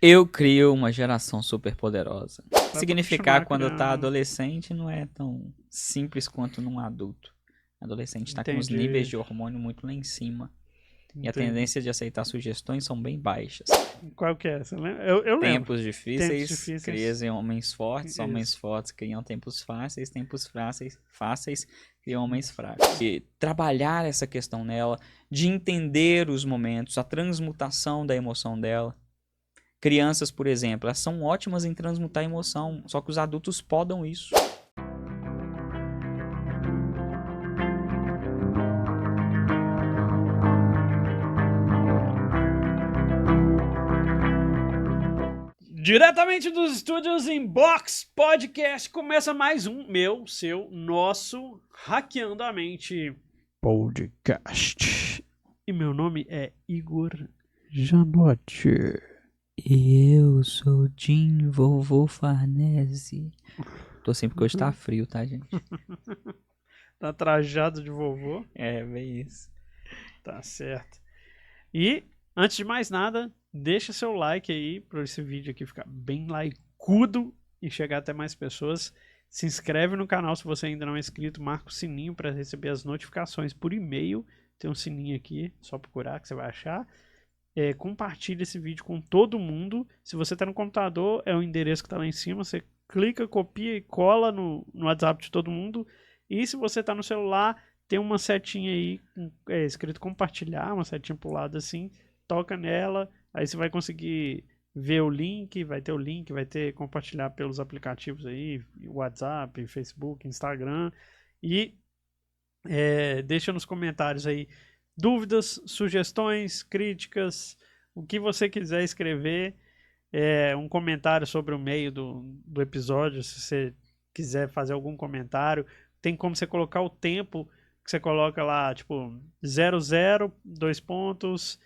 Eu crio uma geração super poderosa. pra Significar continuar quando tá criando. adolescente não é tão simples quanto num adulto. Adolescente tá com os níveis Entendi, de hormônio muito lá em cima. E a entendi. tendência de aceitar sugestões são bem baixas. Qual que é? Você lembra? Eu lembro. Tempos Tempos difíceis difíceis. criam homens Isso. fortes criam tempos fáceis criam homens fracos. E trabalhar essa questão nela, de entender os momentos, a transmutação da emoção dela. Crianças, por exemplo, elas são ótimas em transmutar emoção, só que os adultos podam isso. Diretamente dos estúdios Inbox Podcast, começa mais um nosso Hackeando a Mente Podcast. E meu nome é Igor Janotti. E eu sou Jim Vovô Farnese. Tô sempre que hoje tá frio, tá, gente? Tá trajado de vovô. É, bem isso. Tá certo. E, antes de mais nada, deixa seu like aí para esse vídeo aqui ficar bem likecudo e chegar até mais pessoas. Se inscreve no canal se você ainda não é inscrito, marca o sininho para receber as notificações por e-mail. Tem um sininho aqui, só procurar que você vai achar. Compartilha esse vídeo com todo mundo. Se você está no computador, é o endereço que está lá em cima. Você clica, copia e cola no WhatsApp de todo mundo. E se você está no celular, tem uma setinha aí escrito compartilhar, uma setinha pro lado assim. Toca nela, aí você vai conseguir ver o link, vai ter o link, vai ter compartilhar pelos aplicativos aí, WhatsApp, Facebook, Instagram. E deixa nos comentários aí dúvidas, sugestões, críticas, o que você quiser escrever, um comentário sobre o meio do episódio, se você quiser fazer algum comentário, tem como você colocar o tempo que você coloca lá, tipo 00, 2 pontos,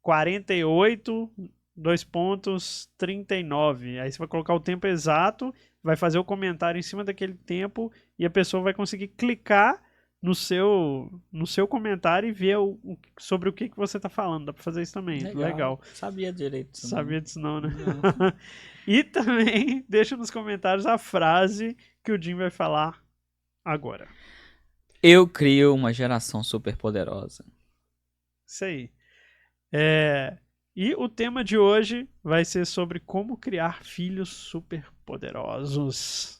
48, 2 pontos, 39. Aí você vai colocar o tempo exato, vai fazer o comentário em cima daquele tempo e a pessoa vai conseguir clicar no seu comentário e ver sobre o que você tá falando. Dá pra fazer isso também. Legal. Sabia direito disso, não. Sabia disso não, né? Não. E também deixa nos comentários a frase que o Jim vai falar agora. Eu crio uma geração super poderosa. Isso aí. E o tema de hoje vai ser sobre como criar filhos super poderosos.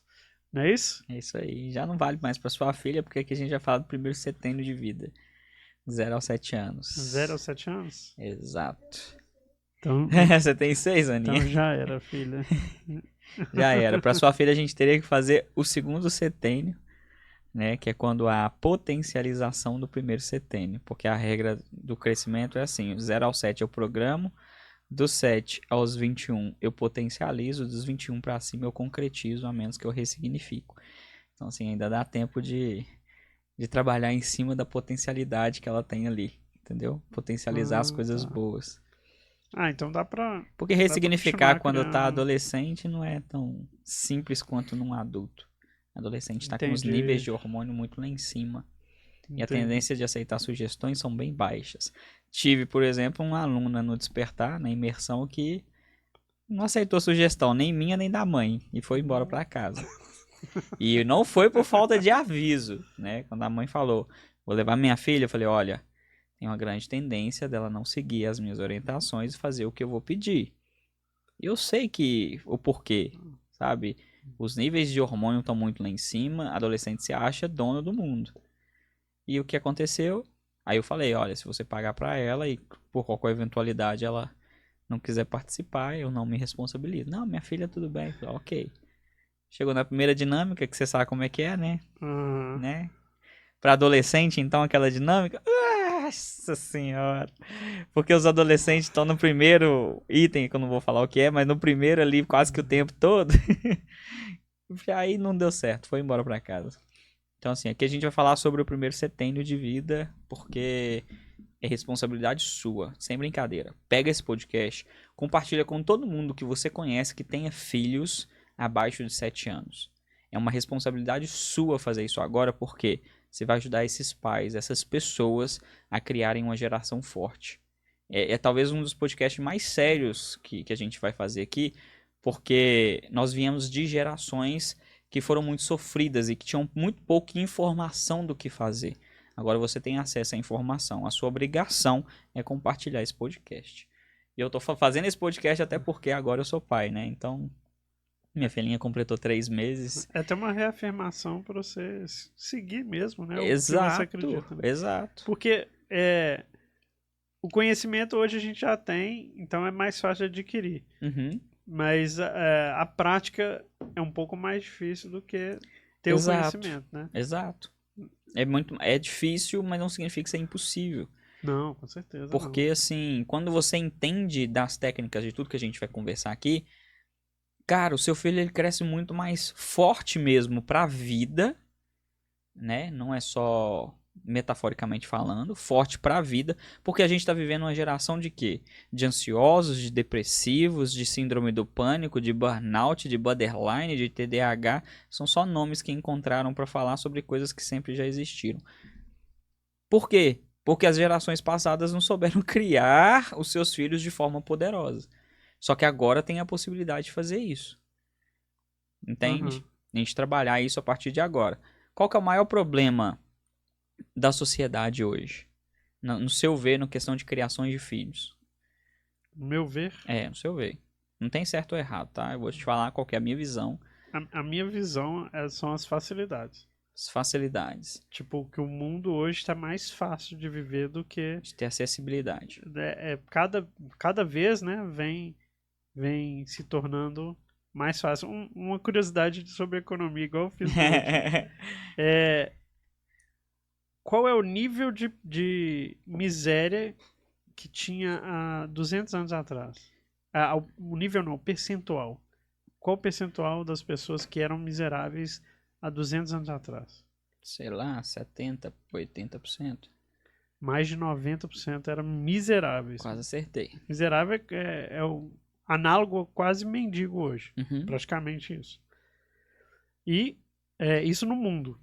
Não é isso? É isso aí. Já não vale mais pra sua filha, porque aqui a gente já fala do primeiro setênio de vida. 0 aos 7 anos. 0 aos 7 anos? Exato. Então, Você tem 6, Aninha? então já era, filha. Já era. Pra sua filha a gente teria que fazer o segundo setênio, né? Que é quando há a potencialização do primeiro setênio. Porque a regra do crescimento é assim: 0 aos 7 eu programo, dos 7 aos 21 eu potencializo, dos 21 para cima eu concretizo, a menos que eu ressignifico. Então, assim, ainda dá tempo de trabalhar em cima da potencialidade que ela tem ali, entendeu? Potencializar as coisas Tá. boas. Então dá pra. Porque Dá pra ressignificar continuar quando tá criando. adolescente não é tão simples quanto num adulto. Adolescente tá com os níveis Entendi. de hormônio muito lá em cima. E a Entendi. tendência de aceitar sugestões são bem baixas. Tive, por exemplo, uma aluna no Despertar, na imersão, que não aceitou sugestão, nem minha nem da mãe, e foi embora para casa. E não foi por falta de aviso, né? Quando a mãe falou, vou levar minha filha, eu falei, olha, tem uma grande tendência dela não seguir as minhas orientações e fazer o que eu vou pedir. Eu sei que o porquê, sabe? Os níveis de hormônio estão muito lá em cima, a adolescente se acha dona do mundo. E o que aconteceu? Aí eu falei, olha, se você pagar para ela e por qualquer eventualidade ela não quiser participar, eu não me responsabilizo. Não, minha filha, tudo bem. Falei, ok. Chegou na primeira dinâmica, que você sabe como é que é, né? Uhum. Né? Para adolescente, então, aquela dinâmica. Nossa senhora. Porque os adolescentes estão no primeiro item, que eu não vou falar o que é, mas no primeiro ali quase que o tempo todo. Aí não deu certo, foi embora para casa. Então, assim, aqui a gente vai falar sobre o primeiro setênio de vida, porque é responsabilidade sua, sem brincadeira. Pega esse podcast, compartilha com todo mundo que você conhece que tenha filhos abaixo de 7 anos. É uma responsabilidade sua fazer isso agora, porque você vai ajudar esses pais, essas pessoas, a criarem uma geração forte. É talvez um dos podcasts mais sérios que a gente vai fazer aqui, porque nós viemos de gerações que foram muito sofridas e que tinham muito pouca informação do que fazer. Agora você tem acesso à informação. A sua obrigação é compartilhar esse podcast. E eu tô fazendo esse podcast até porque agora eu sou pai, né? Então, minha filhinha completou 3 meses. É até uma reafirmação para você seguir mesmo, né? O que você Exato, acredita. Né? exato. Porque o conhecimento hoje a gente já tem, então é mais fácil de adquirir. Uhum. Mas a prática é um pouco mais difícil do que ter o conhecimento, né? Exato. É difícil, mas não significa que é impossível. Não, com certeza. Porque, assim, quando você entende das técnicas de tudo que a gente vai conversar aqui, cara, o seu filho ele cresce muito mais forte mesmo pra vida, né? Não é só metaforicamente falando, forte pra vida, porque a gente tá vivendo uma geração de quê? De ansiosos, de depressivos, de síndrome do pânico, de burnout, de borderline, de TDAH, são só nomes que encontraram pra falar sobre coisas que sempre já existiram. Por quê? Porque as gerações passadas não souberam criar os seus filhos de forma poderosa. Só que agora tem a possibilidade de fazer isso. Entende? A gente trabalhar isso a partir de agora. Qual que é o maior problema da sociedade hoje? No seu ver, na questão de criações de filhos. No meu ver. No seu ver. Não tem certo ou errado, tá? Eu vou te falar qual que é a minha visão. A minha visão são as facilidades. As facilidades. Tipo, que o mundo hoje está mais fácil de viver do que... De ter acessibilidade. Cada vez, né, vem se tornando mais fácil. Uma curiosidade sobre economia, igual eu fiz hoje. Qual é o nível de miséria que tinha há 200 anos atrás? O nível não, o percentual. Qual o percentual das pessoas que eram miseráveis há 200 anos atrás? Sei lá, 70%, 80%. Mais de 90% eram miseráveis. Quase acertei. Miserável é o análogo quase mendigo hoje. Uhum. Praticamente isso. E isso no mundo.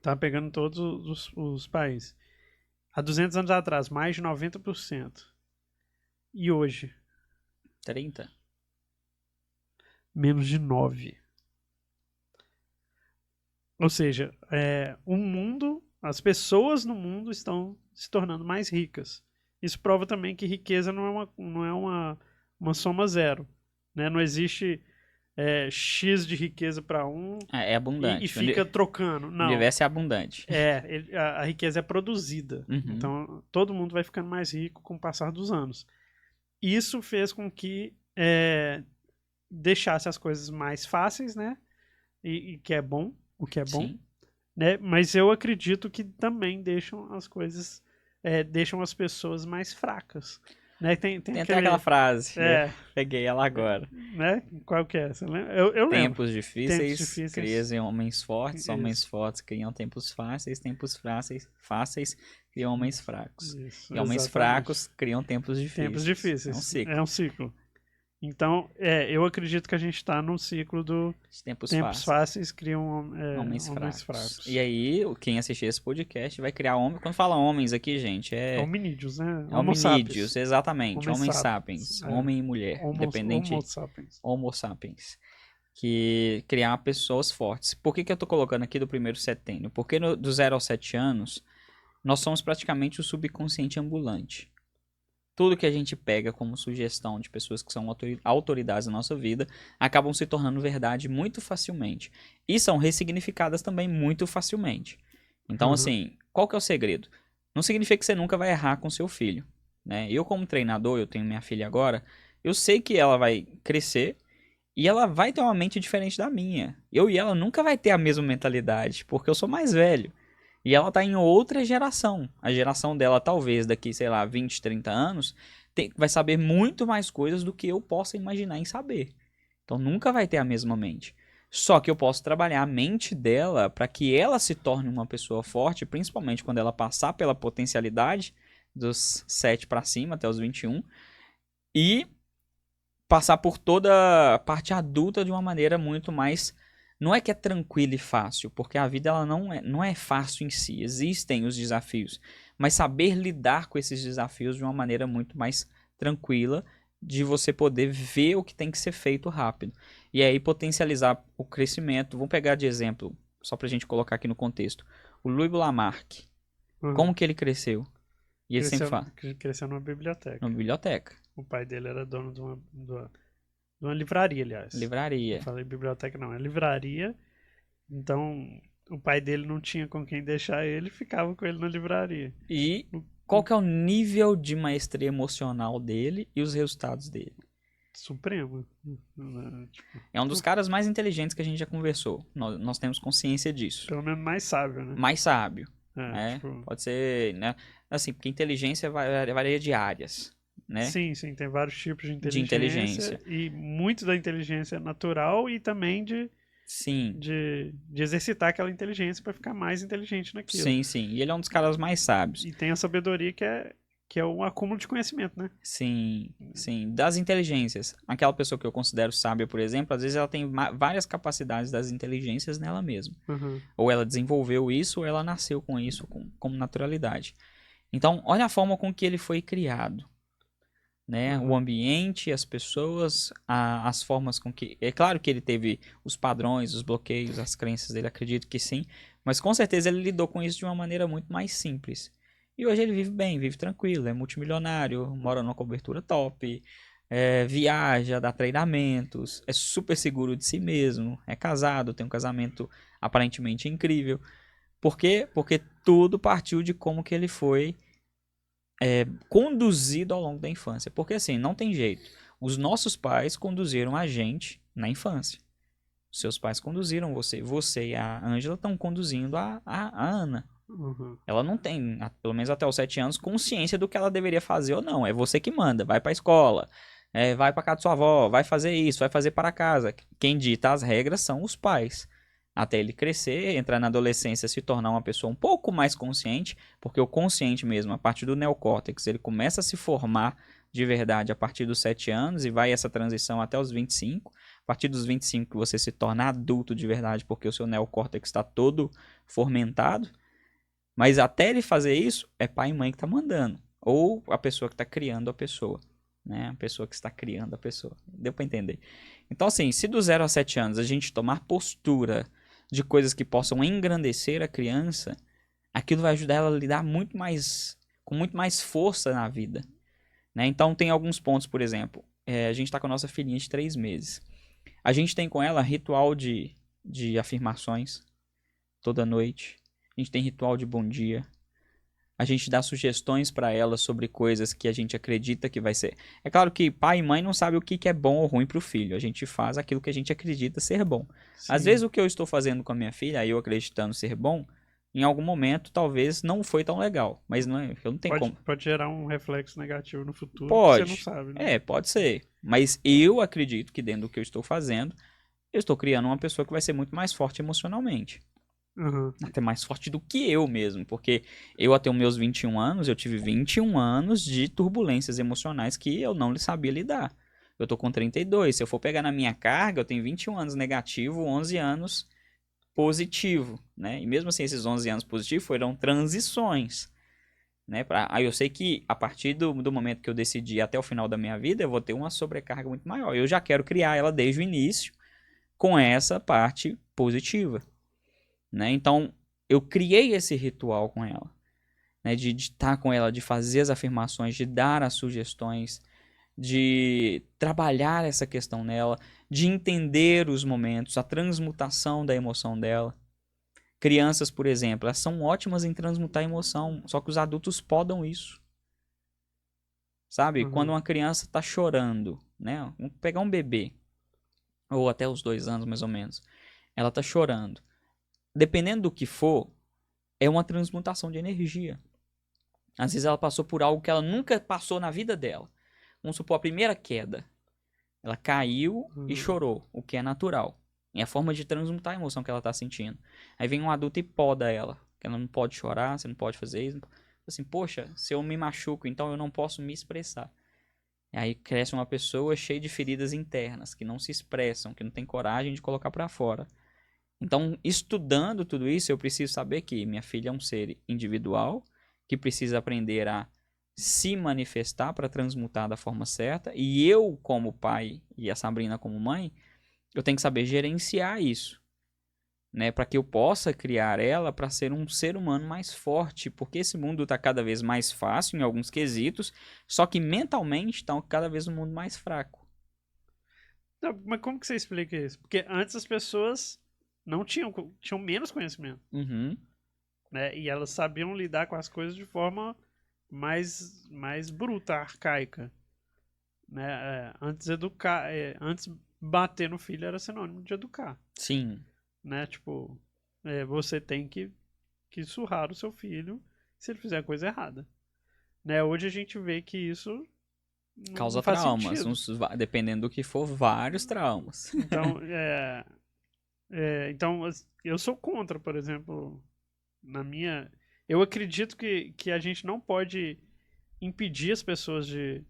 Tá pegando todos os países. Há 200 anos atrás, mais de 90%. E hoje? 30%. Menos de 9%. Ou seja, as pessoas no mundo estão se tornando mais ricas. Isso prova também que riqueza não é uma soma zero. Né? Não existe X de riqueza para um É abundante. e fica trocando. Não. O universo é abundante. A riqueza é produzida. Uhum. Então, todo mundo vai ficando mais rico com o passar dos anos. Isso fez com que deixasse as coisas mais fáceis, né? E que é bom, o que é bom. Sim. Né? Mas eu acredito que também deixam as coisas, deixam as pessoas mais fracas. Né? Tem até aquela frase. Peguei ela agora. Né? Qual que é? Você lembra? Eu lembro. Tempos difíceis criam homens fortes, Isso. Homens fortes criam tempos tempos fáceis criam homens fracos. Isso, e homens exatamente. fracos criam tempos difíceis. Tempos difíceis. É um ciclo. É um ciclo. Então, eu acredito que a gente está num ciclo do tempos fáceis criam homens fracos. E aí, quem assistir esse podcast vai criar homens. Quando fala homens aqui, gente, hominídeos, né? Hominídeos, exatamente. Homem sapiens. É. Homem e mulher. Independente. Homo sapiens. Que criar pessoas fortes. Por que eu tô colocando aqui do primeiro setênio? Porque do 0 aos 7 anos, nós somos praticamente o subconsciente ambulante. Tudo que a gente pega como sugestão de pessoas que são autoridades na nossa vida acabam se tornando verdade muito facilmente. E são ressignificadas também muito facilmente. Então, assim, qual que é o segredo? Não significa que você nunca vai errar com seu filho. Né? Eu, como treinador, eu tenho minha filha agora, eu sei que ela vai crescer e ela vai ter uma mente diferente da minha. Eu e ela nunca vai ter a mesma mentalidade, porque eu sou mais velho. E ela tá em outra geração. A geração dela, talvez, daqui, sei lá, 20, 30 anos, vai saber muito mais coisas do que eu possa imaginar em saber. Então nunca vai ter a mesma mente. Só que eu posso trabalhar a mente dela para que ela se torne uma pessoa forte, principalmente quando ela passar pela potencialidade dos 7 para cima, até os 21, e passar por toda a parte adulta de uma maneira muito mais Não é que é tranquilo e fácil, porque a vida ela não é fácil em si. Existem os desafios, mas saber lidar com esses desafios de uma maneira muito mais tranquila, de você poder ver o que tem que ser feito rápido. E aí potencializar o crescimento. Vamos pegar de exemplo, só pra gente colocar aqui no contexto. O Louis Lamarck, Uhum. como que ele cresceu? E ele sempre fala, Cresceu numa biblioteca. numa biblioteca, O pai dele era dono de uma livraria, aliás. Não livraria. falei biblioteca, não. É livraria. Então, o pai dele não tinha com quem deixar ele, ficava com ele na livraria. E O- qual o que é o nível de maestria emocional dele e os resultados dele? Supremo. Né? Tipo, É um dos caras mais inteligentes que a gente já conversou. Nós temos consciência disso. pelo menos mais sábio, né? Mais sábio, É, né? tipo, Pode ser, né? Assim, porque inteligência varia de áreas, né? sim, sim, tem vários tipos de De inteligência inteligência. e muito da inteligência é natural e também Sim, de exercitar aquela inteligência para ficar mais inteligente naquilo. sim, sim. E ele é um dos caras mais sábios. E tem a sabedoria que é um acúmulo de conhecimento, né? Sim, sim. Das inteligências. Aquela pessoa que eu considero sábia, por exemplo, às vezes ela tem várias capacidades das inteligências nela mesma. Uhum. Ou ela desenvolveu isso, ou ela nasceu com isso, como naturalidade. Então, olha a forma com que ele foi criado, né? O Uhum. ambiente, as pessoas, as formas com que... É claro que ele teve os padrões, os bloqueios, as crenças dele, acredito que sim. Mas com certeza ele lidou com isso de uma maneira muito mais simples. E hoje ele vive bem, vive tranquilo, é multimilionário, mora numa cobertura top, viaja, dá treinamentos, é super seguro de si mesmo, é casado, tem um casamento aparentemente incrível. Por quê? Porque tudo partiu de como que ele foi conduzido ao longo da infância. Porque assim, não tem jeito. Os nossos pais conduziram a gente na infância. Seus pais conduziram você. Você e a Ângela estão conduzindo a Ana. Uhum. Ela não tem, pelo menos até os 7 anos, consciência do que ela deveria fazer ou não. É você que manda. Vai pra escola, vai pra casa de sua avó, vai fazer isso, vai fazer para casa. Quem dita as regras são os pais. Até ele crescer, entrar na adolescência, se tornar uma pessoa um pouco mais consciente, porque o consciente mesmo, a partir do neocórtex, ele começa a se formar de verdade a partir dos 7 anos e vai essa transição até os 25. A partir dos 25 você se torna adulto de verdade, porque o seu neocórtex está todo fomentado. Mas até ele fazer isso, é pai e mãe que tá mandando. Ou a pessoa que está criando a pessoa. Né? A pessoa que está criando a pessoa. Deu para entender? Então, assim, se do 0 a 7 anos a gente tomar postura de coisas que possam engrandecer a criança, aquilo vai ajudar ela a lidar muito mais, com muito mais força na vida. Né? Então, tem alguns pontos, por exemplo. A gente está com a nossa filhinha de 3 meses. A gente tem com ela ritual de afirmações toda noite. A gente tem ritual de bom dia. A gente dá sugestões para ela sobre coisas que a gente acredita que vai ser. É claro que pai e mãe não sabem o que é bom ou ruim para o filho. A gente faz aquilo que a gente acredita ser bom. Às vezes Sim. o que eu estou fazendo com a minha filha, eu acreditando ser bom, em algum momento talvez não foi tão legal. Mas não é, eu não tenho como. Pode gerar um reflexo negativo no futuro que você não Pode. sabe, né? Pode ser. Mas eu acredito que dentro do que eu estou fazendo, eu estou criando uma pessoa que vai ser muito mais forte emocionalmente. Uhum. Até mais forte do que eu mesmo, porque eu até os meus 21 anos, eu tive 21 anos de turbulências emocionais que eu não sabia lidar. Eu tô com 32, se eu for pegar na minha carga, eu tenho 21 anos negativo, 11 anos positivo, né? E mesmo assim, esses 11 anos positivos foram transições, né? Aí eu sei que a partir do momento que eu decidi até o final da minha vida, eu vou ter uma sobrecarga muito maior. Eu já quero criar ela desde o início com essa parte positiva. Né? Então, eu criei esse ritual com ela, né? De estar com ela, de fazer as afirmações, de dar as sugestões, de trabalhar essa questão nela, de entender os momentos, a transmutação da emoção dela. Crianças, por exemplo, elas são ótimas em transmutar emoção, só que os adultos podam isso. Sabe? Quando Uhum. uma criança está chorando, né? Vamos pegar um bebê, ou até os 2 anos mais ou menos, ela está chorando. Dependendo do que for, é uma transmutação de energia. Às vezes ela passou por algo que ela nunca passou na vida dela. Vamos supor a primeira queda. Ela caiu e chorou, o que é natural. É a forma de transmutar a emoção que ela está sentindo. Aí vem um adulto e poda ela. Que ela não pode chorar, você não pode fazer isso. Assim, poxa, se eu me machuco, então eu não posso me expressar. E aí cresce uma pessoa cheia de feridas internas, que não se expressam, que não tem coragem de colocar para fora. Então, estudando tudo isso, eu preciso saber que minha filha é um ser individual, que precisa aprender a se manifestar para transmutar da forma certa, e eu, como pai, e a Sabrina como mãe, eu tenho que saber gerenciar isso, né, para que eu possa criar ela para ser um ser humano mais forte, porque esse mundo está cada vez mais fácil em alguns quesitos, só que mentalmente está cada vez um mundo mais fraco. Não, mas como que você explica isso? Porque antes as pessoas não tinham menos conhecimento, Uhum. né? E elas sabiam lidar com as coisas de forma mais bruta, arcaica, né? Antes bater no filho era sinônimo de educar, Sim. né? Tipo, você tem que surrar o seu filho se ele fizer a coisa errada, né? Hoje a gente vê que isso Causa não faz traumas, sentido. dependendo do que for, vários traumas. Então, então, eu sou contra, por exemplo, eu acredito que a gente não pode impedir as pessoas de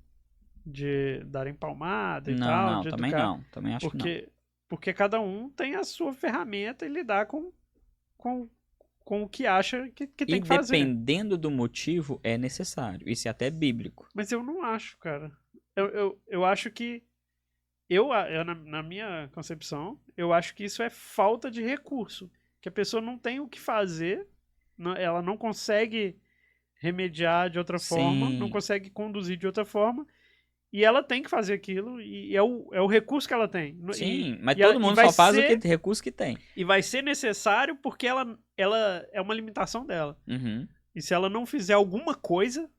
darem palmada e Não, tal, não, de também educar, não, também acho que não. porque cada um tem a sua ferramenta e lidar com, com o que acha que E tem que fazer. dependendo do motivo, é necessário. Isso é até bíblico. Mas eu não acho, cara. Eu acho que, na minha concepção, eu acho que isso é falta de recurso. Que a pessoa não tem o que fazer, ela não consegue remediar de outra forma, não Sim, consegue conduzir de outra forma, e ela tem que fazer aquilo, e é o recurso que ela tem. sim, mas E, ela- todo e mundo vai só faz o que ser, recurso que tem. e vai ser necessário porque ela é uma limitação dela. Uhum. E se ela não fizer alguma coisa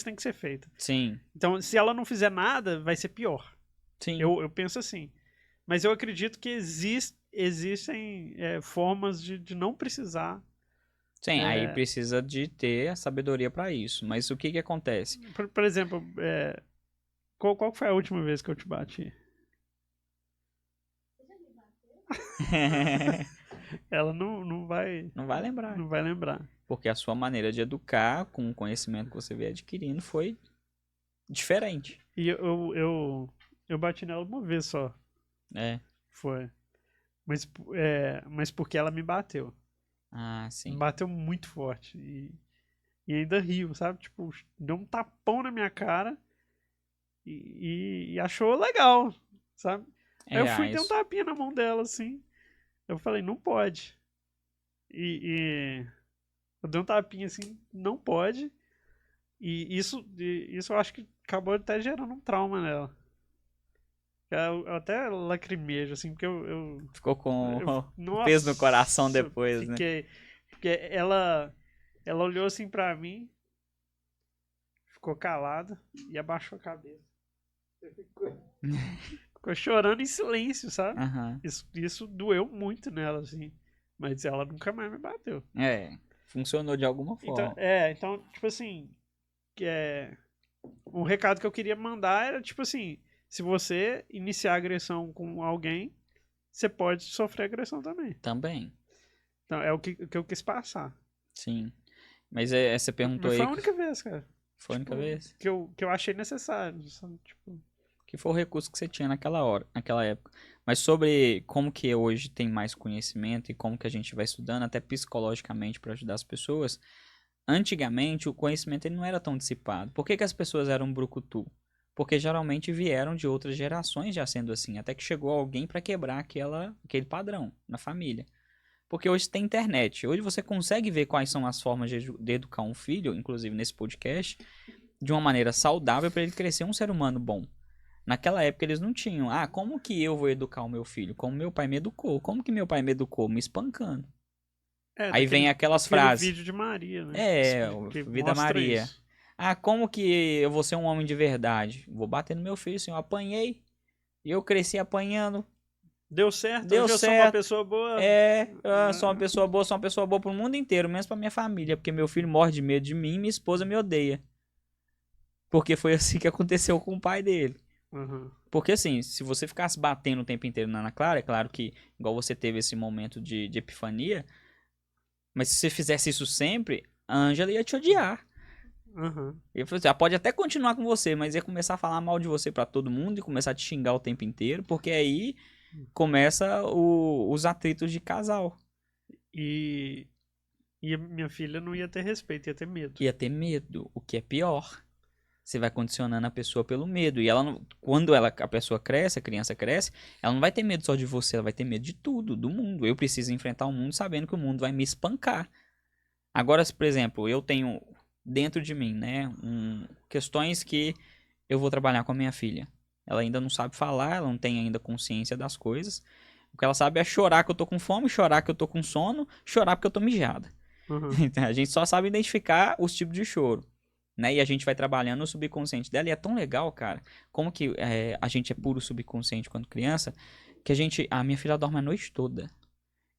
tem que ser feita. Sim, Então, se ela não fizer nada, vai ser pior. sim. Eu penso assim. Mas eu acredito que existem formas de não precisar. Sim, aí precisa de ter a sabedoria para isso. Mas o que que acontece? Por exemplo, qual foi a última vez que eu te bati? Ela não vai, Não vai lembrar. não vai lembrar. Porque a sua maneira de educar, com o conhecimento que você veio adquirindo, foi diferente. E eu bati nela uma vez só. É. Foi. Mas porque ela me bateu. Ah, Me sim. bateu muito forte. E ainda riu, sabe? Tipo, deu um tapão na minha cara e achou legal, sabe? Aí eu fui e dei um Isso. tapinha na mão dela, assim. Eu falei, não pode. E eu dei um tapinha assim, não pode. E isso eu acho que acabou até gerando um trauma nela. Eu até lacrimejo, assim, porque Ficou com o peso no coração nossa, depois, né? fiquei. Porque ela olhou assim pra mim, ficou calada e abaixou a cabeça. Ficou chorando em silêncio, sabe? Aham. Isso doeu muito nela, assim. Mas ela nunca mais me bateu. É, funcionou de alguma Então, forma. então tipo assim, um recado que eu queria mandar era, tipo assim, se você iniciar agressão com alguém, você pode sofrer agressão também. Também, Então, é o que eu quis passar. sim. Mas você perguntou Mas foi aí. a única vez, cara. Foi a única Tipo, vez? que eu achei necessário. Sabe? Tipo, Que foi o recurso que você tinha naquela hora, naquela época. Mas sobre como que hoje tem mais conhecimento e como que a gente vai estudando, até psicologicamente para ajudar as pessoas. Antigamente o conhecimento ele não era tão dissipado. Por que que as pessoas eram brucutu? Porque geralmente vieram de outras gerações já sendo assim, até que chegou alguém para quebrar aquele padrão na família. Porque hoje tem internet. Hoje você consegue ver quais são as formas de educar um filho, inclusive nesse podcast, de uma maneira saudável para ele crescer um ser humano bom. Naquela época eles não tinham. Ah, como que eu vou educar o meu filho? Como meu pai me educou. Como que meu pai me educou? Me espancando. Aí vem aquelas aquele frases. vídeo de Maria, né? Que Que Vida mostra Maria. isso. Ah, como que eu vou ser um homem de verdade? Vou bater no meu filho, assim, eu apanhei. E eu cresci apanhando. Deu certo? Deu Hoje eu sou uma certo. pessoa boa. Eu sou uma pessoa boa pro mundo inteiro, menos pra minha família. Porque meu filho morre de medo de mim e minha esposa me odeia. Porque foi assim que aconteceu com o pai dele. Uhum. Porque assim, se você ficasse batendo o tempo inteiro na Ana Clara, é claro que, igual você teve esse momento de epifania, mas se você fizesse isso sempre, a Ângela ia te odiar. Uhum. Ele falou assim, ela pode até continuar com você, mas ia começar a falar mal de você pra todo mundo e começar a te xingar o tempo inteiro, porque aí começa os atritos de casal. E a minha filha não ia ter respeito, ia ter medo. Ia ter medo, o que é pior. Você vai condicionando a pessoa pelo medo. E ela quando a pessoa cresce, a criança cresce, ela não vai ter medo só de você, ela vai ter medo de tudo, do mundo. Eu preciso enfrentar o mundo sabendo que o mundo vai me espancar. Agora, se, por exemplo, eu tenho dentro de mim, né, questões que eu vou trabalhar com a minha filha. Ela ainda não sabe falar, ela não tem ainda consciência das coisas. O que ela sabe é chorar que eu tô com fome, chorar que eu tô com sono, chorar porque eu tô mijada. Uhum. A gente só sabe identificar os tipos de choro, né? E a gente vai trabalhando no subconsciente dela. E é tão legal, cara, como que a gente é puro subconsciente quando criança, que a minha filha dorme a noite toda.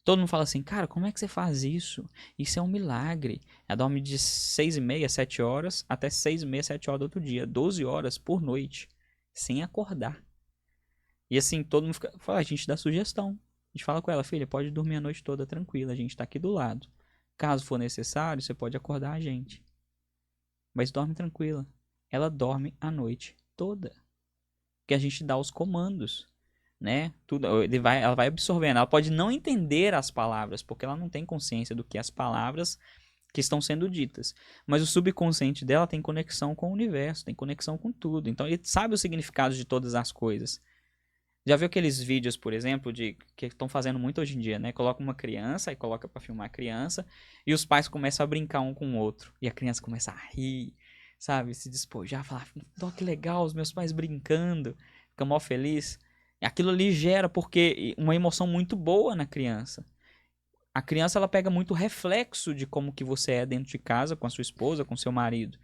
Todo mundo fala assim, cara, como é que você faz isso? Isso é um milagre. Ela dorme de 6h30, 7 horas, até 6h30, 7 horas do outro dia. 12 horas por noite, sem acordar. E assim, todo mundo fala, a gente dá sugestão. A gente fala com ela, filha, pode dormir a noite toda tranquila, a gente tá aqui do lado. Caso for necessário, você pode acordar a gente. Mas dorme tranquila. Ela dorme a noite toda. Porque a gente dá os comandos, né? Tudo, ela vai absorvendo. Ela pode não entender as palavras, porque ela não tem consciência do que as palavras que estão sendo ditas. Mas o subconsciente dela tem conexão com o universo, tem conexão com tudo. Então ele sabe o significado de todas as coisas. Já viu aqueles vídeos, por exemplo, que estão fazendo muito hoje em dia, né? Coloca uma criança e coloca pra filmar a criança e os pais começam a brincar um com o outro. E a criança começa a rir, sabe? Se despojar, falar, oh, que legal, os meus pais brincando. Fica mó feliz. Aquilo ali gera porque uma emoção muito boa na criança. A criança, ela pega muito reflexo de como que você é dentro de casa, com a sua esposa, com seu marido.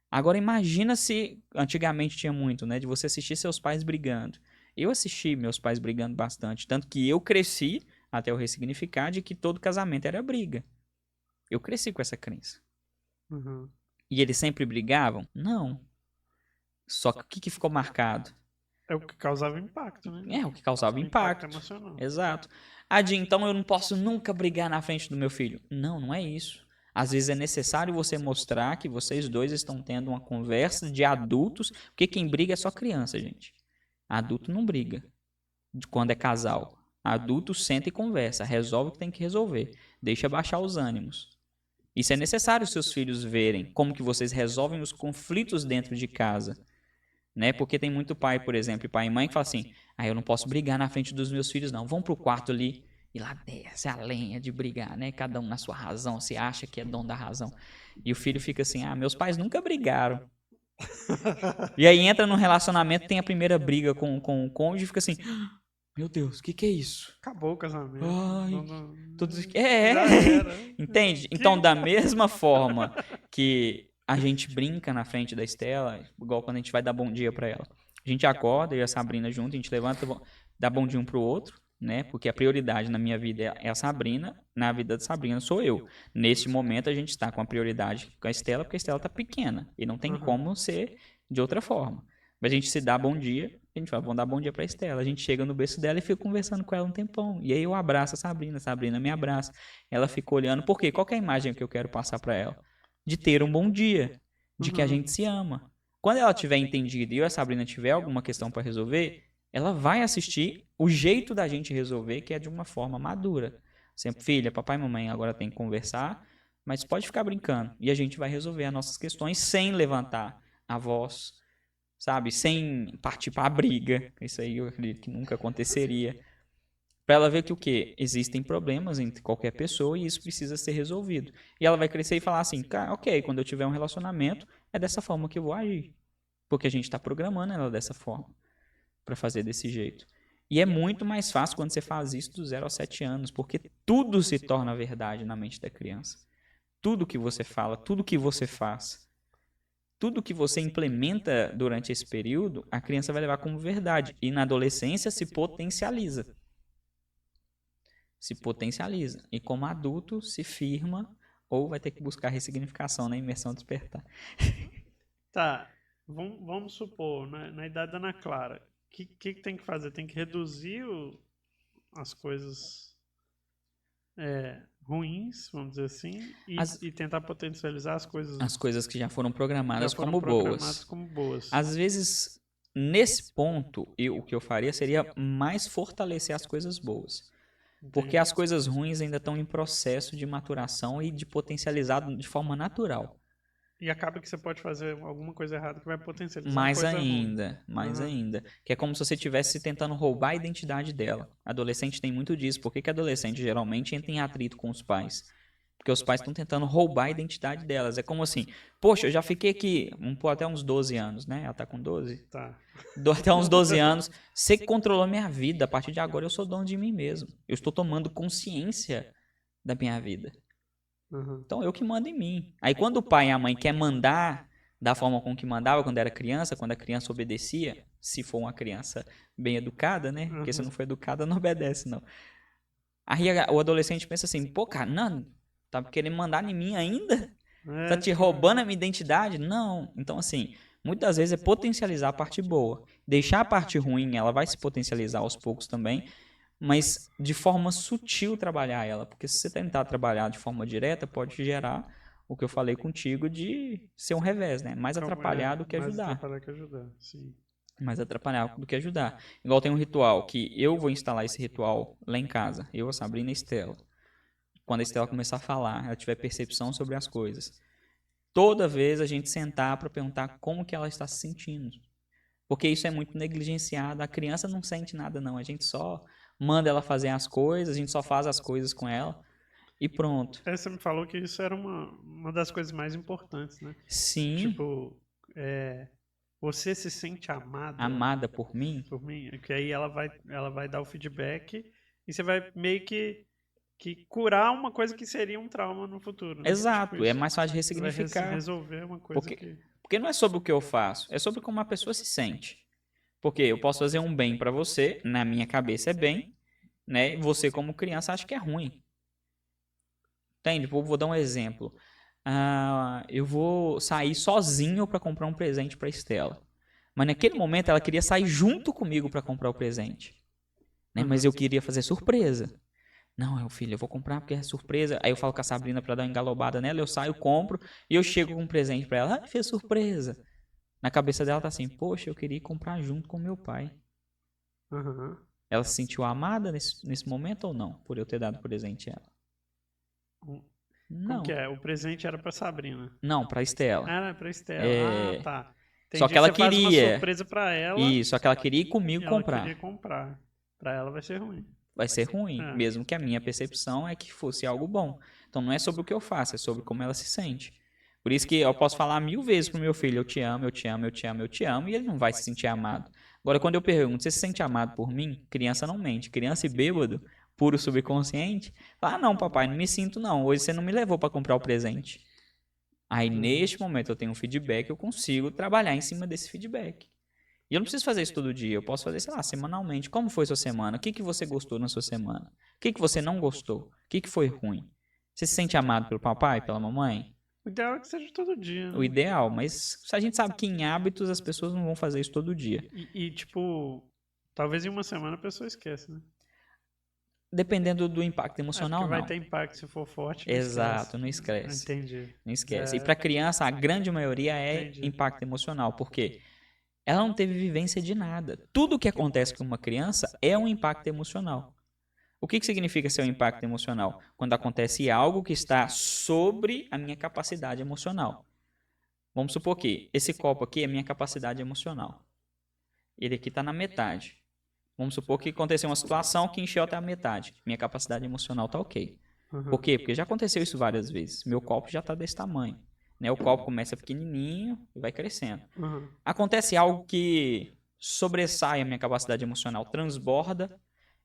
Agora imagina se, antigamente tinha muito, né? De você assistir seus pais brigando. Eu assisti meus pais brigando bastante. Tanto que eu cresci, até eu ressignificar, de que todo casamento era briga. Eu cresci com essa crença. Uhum. E eles sempre brigavam? Não. Só que o que ficou marcado? É o que causava impacto, né? É, o que causava impacto. Emocional. Exato. Adi, então eu não posso nunca brigar na frente do meu filho. Não, não é isso. Às vezes é necessário você mostrar que vocês dois estão tendo uma conversa de adultos, porque quem briga é só criança, gente. Adulto não briga quando é casal. Adulto senta e conversa, resolve o que tem que resolver, deixa baixar os ânimos. Isso é necessário os seus filhos verem como que vocês resolvem os conflitos dentro de casa, né? Porque tem muito pai, por exemplo, pai e mãe que fala assim, eu não posso brigar na frente dos meus filhos não, vão pro quarto ali e lá desce a lenha de brigar, né? Cada um na sua razão, se acha que é dono da razão. E o filho fica assim, meus pais nunca brigaram. E aí entra num relacionamento, tem a primeira briga com o cônjuge e fica assim, meu Deus, o que é isso? Acabou o casamento. Ai, tudo... Já era. Entende? Então, da mesma forma que a gente brinca na frente da Estela, igual quando a gente vai dar bom dia pra ela. A gente acorda, eu e a Sabrina junto, a gente levanta, dá bom dia um pro outro, né? Porque a prioridade na minha vida é a Sabrina, na vida da Sabrina sou eu. Neste momento a gente está com a prioridade com a Estela, porque a Estela tá pequena e não tem como ser de outra forma. Mas a gente se dá bom dia, a gente fala, vamos dar bom dia pra Estela. A gente chega no berço dela e fica conversando com ela um tempão. E aí eu abraço a Sabrina me abraça. Ela fica olhando, por quê? Qual que é a imagem que eu quero passar pra ela? De ter um bom dia, de que a gente se ama. Quando ela tiver entendido e eu e a Sabrina tiver alguma questão pra resolver, ela vai assistir o jeito da gente resolver, que é de uma forma madura. Sempre, filha, papai e mamãe agora tem que conversar, mas pode ficar brincando. E a gente vai resolver as nossas questões sem levantar a voz, sabe? Sem partir para a briga. Isso aí eu acredito que nunca aconteceria. Para ela ver que o quê? Existem problemas entre qualquer pessoa e isso precisa ser resolvido. E ela vai crescer e falar assim, ok, quando eu tiver um relacionamento, é dessa forma que eu vou agir. Porque a gente está programando ela dessa forma, para fazer desse jeito. E é muito mais fácil quando você faz isso do 0 aos 7 anos, porque tudo se torna verdade na mente da criança. Tudo que você fala, tudo que você faz. Tudo que você implementa durante esse período, a criança vai levar como verdade. E na adolescência se potencializa. Se potencializa. E como adulto se firma ou vai ter que buscar ressignificação na imersão despertar. Tá, vamos supor, na idade da Ana Clara, o que tem que fazer? Tem que reduzir as coisas ruins, vamos dizer assim, e tentar potencializar as coisas que já foram programadas como boas. Às vezes, nesse ponto, o que eu faria seria mais fortalecer as coisas boas. Porque as coisas ruins ainda estão em processo de maturação e de potencializar de forma natural. E acaba que você pode fazer alguma coisa errada que vai potencializar uma Mais coisa ruim. ainda, mais ainda. Que é como se você estivesse tentando roubar a identidade dela. Adolescente tem muito disso. Por que que adolescente geralmente entra em atrito com os pais? Porque os pais estão tentando roubar a identidade delas. É como assim, poxa, eu já fiquei aqui até uns 12 anos, né? Ela tá com 12? Tá. Até uns 12 anos. Você que controlou minha vida. A partir de agora eu sou dono de mim mesmo. Eu estou tomando consciência da minha vida. Uhum. Então eu que mando em mim. Aí quando o pai e a mãe quer mandar da forma com que mandava quando era criança, quando a criança obedecia, se for uma criança bem educada, né? Porque se não for educada, não obedece, não. Aí o adolescente pensa assim, pô, cara, não, tá querendo mandar em mim ainda? Tá te roubando a minha identidade? Não. Então, assim, muitas vezes é potencializar a parte boa. Deixar a parte ruim, ela vai se potencializar aos poucos também, mas de forma sutil trabalhar ela. Porque se você tentar trabalhar de forma direta, pode gerar o que eu falei contigo de ser um revés, né? Mais atrapalhar do que ajudar. Mais atrapalhar que ajudar, sim. Mais atrapalhar do que ajudar. Igual tem um ritual que eu vou instalar esse ritual lá em casa. Eu, a Sabrina e a Estela. Quando a Estela começar a falar, ela tiver percepção sobre as coisas. Toda vez a gente sentar para perguntar como que ela está se sentindo. Porque isso é muito negligenciado. A criança não sente nada, não. A gente só manda ela fazer as coisas, a gente só faz as coisas com ela e pronto. Você me falou que isso era uma das coisas mais importantes, né? Sim. Tipo, você se sente amada por mim? Por mim, que aí ela vai dar o feedback e você vai meio que curar uma coisa que seria um trauma no futuro. Né? Exato, tipo é mais fácil de ressignificar. Você vai resolver uma coisa porque não é sobre o que eu faço, é sobre como a pessoa se sente. Porque eu posso fazer um bem para você, na minha cabeça é bem, né? Você como criança acha que é ruim. Entende? Vou dar um exemplo. Eu vou sair sozinho para comprar um presente para Estela. Mas naquele momento ela queria sair junto comigo para comprar o presente. Né? Mas eu queria fazer surpresa. Não, filho, eu vou comprar porque é surpresa. Aí eu falo com a Sabrina para dar uma engalobada nela, eu saio, compro e eu chego com um presente para ela. Fez surpresa. Na cabeça dela tá assim, poxa, eu queria comprar junto com meu pai. Uhum. Ela se sentiu amada nesse momento ou não? Por eu ter dado presente a ela? Não. Como que é? O presente era pra Sabrina? Não, pra Estela. Era pra Estela. Tá. Entendi. Só que ela queria. Faz uma surpresa pra ela. Isso, só que ela queria ir comigo comprar. Ela queria comprar. Pra ela vai ser ruim. Vai ser ruim, mesmo que a minha percepção é que fosse algo bom. Então não é sobre o que eu faço, é sobre como ela se sente. Por isso que eu posso falar 1000 vezes pro meu filho, eu te amo, eu te amo, eu te amo, eu te amo, e ele não vai se sentir amado. Agora, quando eu pergunto, você se sente amado por mim? Criança não mente. Criança e bêbado, puro subconsciente, fala, não, papai, não me sinto não. Hoje você não me levou para comprar o presente. Aí, neste momento, eu tenho um feedback, eu consigo trabalhar em cima desse feedback. E eu não preciso fazer isso todo dia, eu posso fazer, sei lá, semanalmente. Como foi sua semana? O que você gostou na sua semana? O que você não gostou? O que foi ruim? Você se sente amado pelo papai, pela mamãe? O ideal é que seja todo dia. Né? O ideal, mas a gente sabe que em hábitos as pessoas não vão fazer isso todo dia. Tipo, talvez em uma semana a pessoa esqueça, né? Dependendo do impacto emocional, não. Vai ter impacto se for forte. Exato, não esquece. Entendi. Não esquece. E para criança, a grande maioria é impacto emocional. Por quê? Ela não teve vivência de nada. Tudo que acontece com uma criança é um impacto emocional. O que significa ser um impacto emocional? Quando acontece algo que está sobre a minha capacidade emocional. Vamos supor que esse copo aqui é minha capacidade emocional. Ele aqui está na metade. Vamos supor que aconteceu uma situação que encheu até a metade. Minha capacidade emocional está ok. Por quê? Porque já aconteceu isso várias vezes. Meu copo já está desse tamanho. Né? O copo começa pequenininho e vai crescendo. Acontece algo que sobressai a minha capacidade emocional, transborda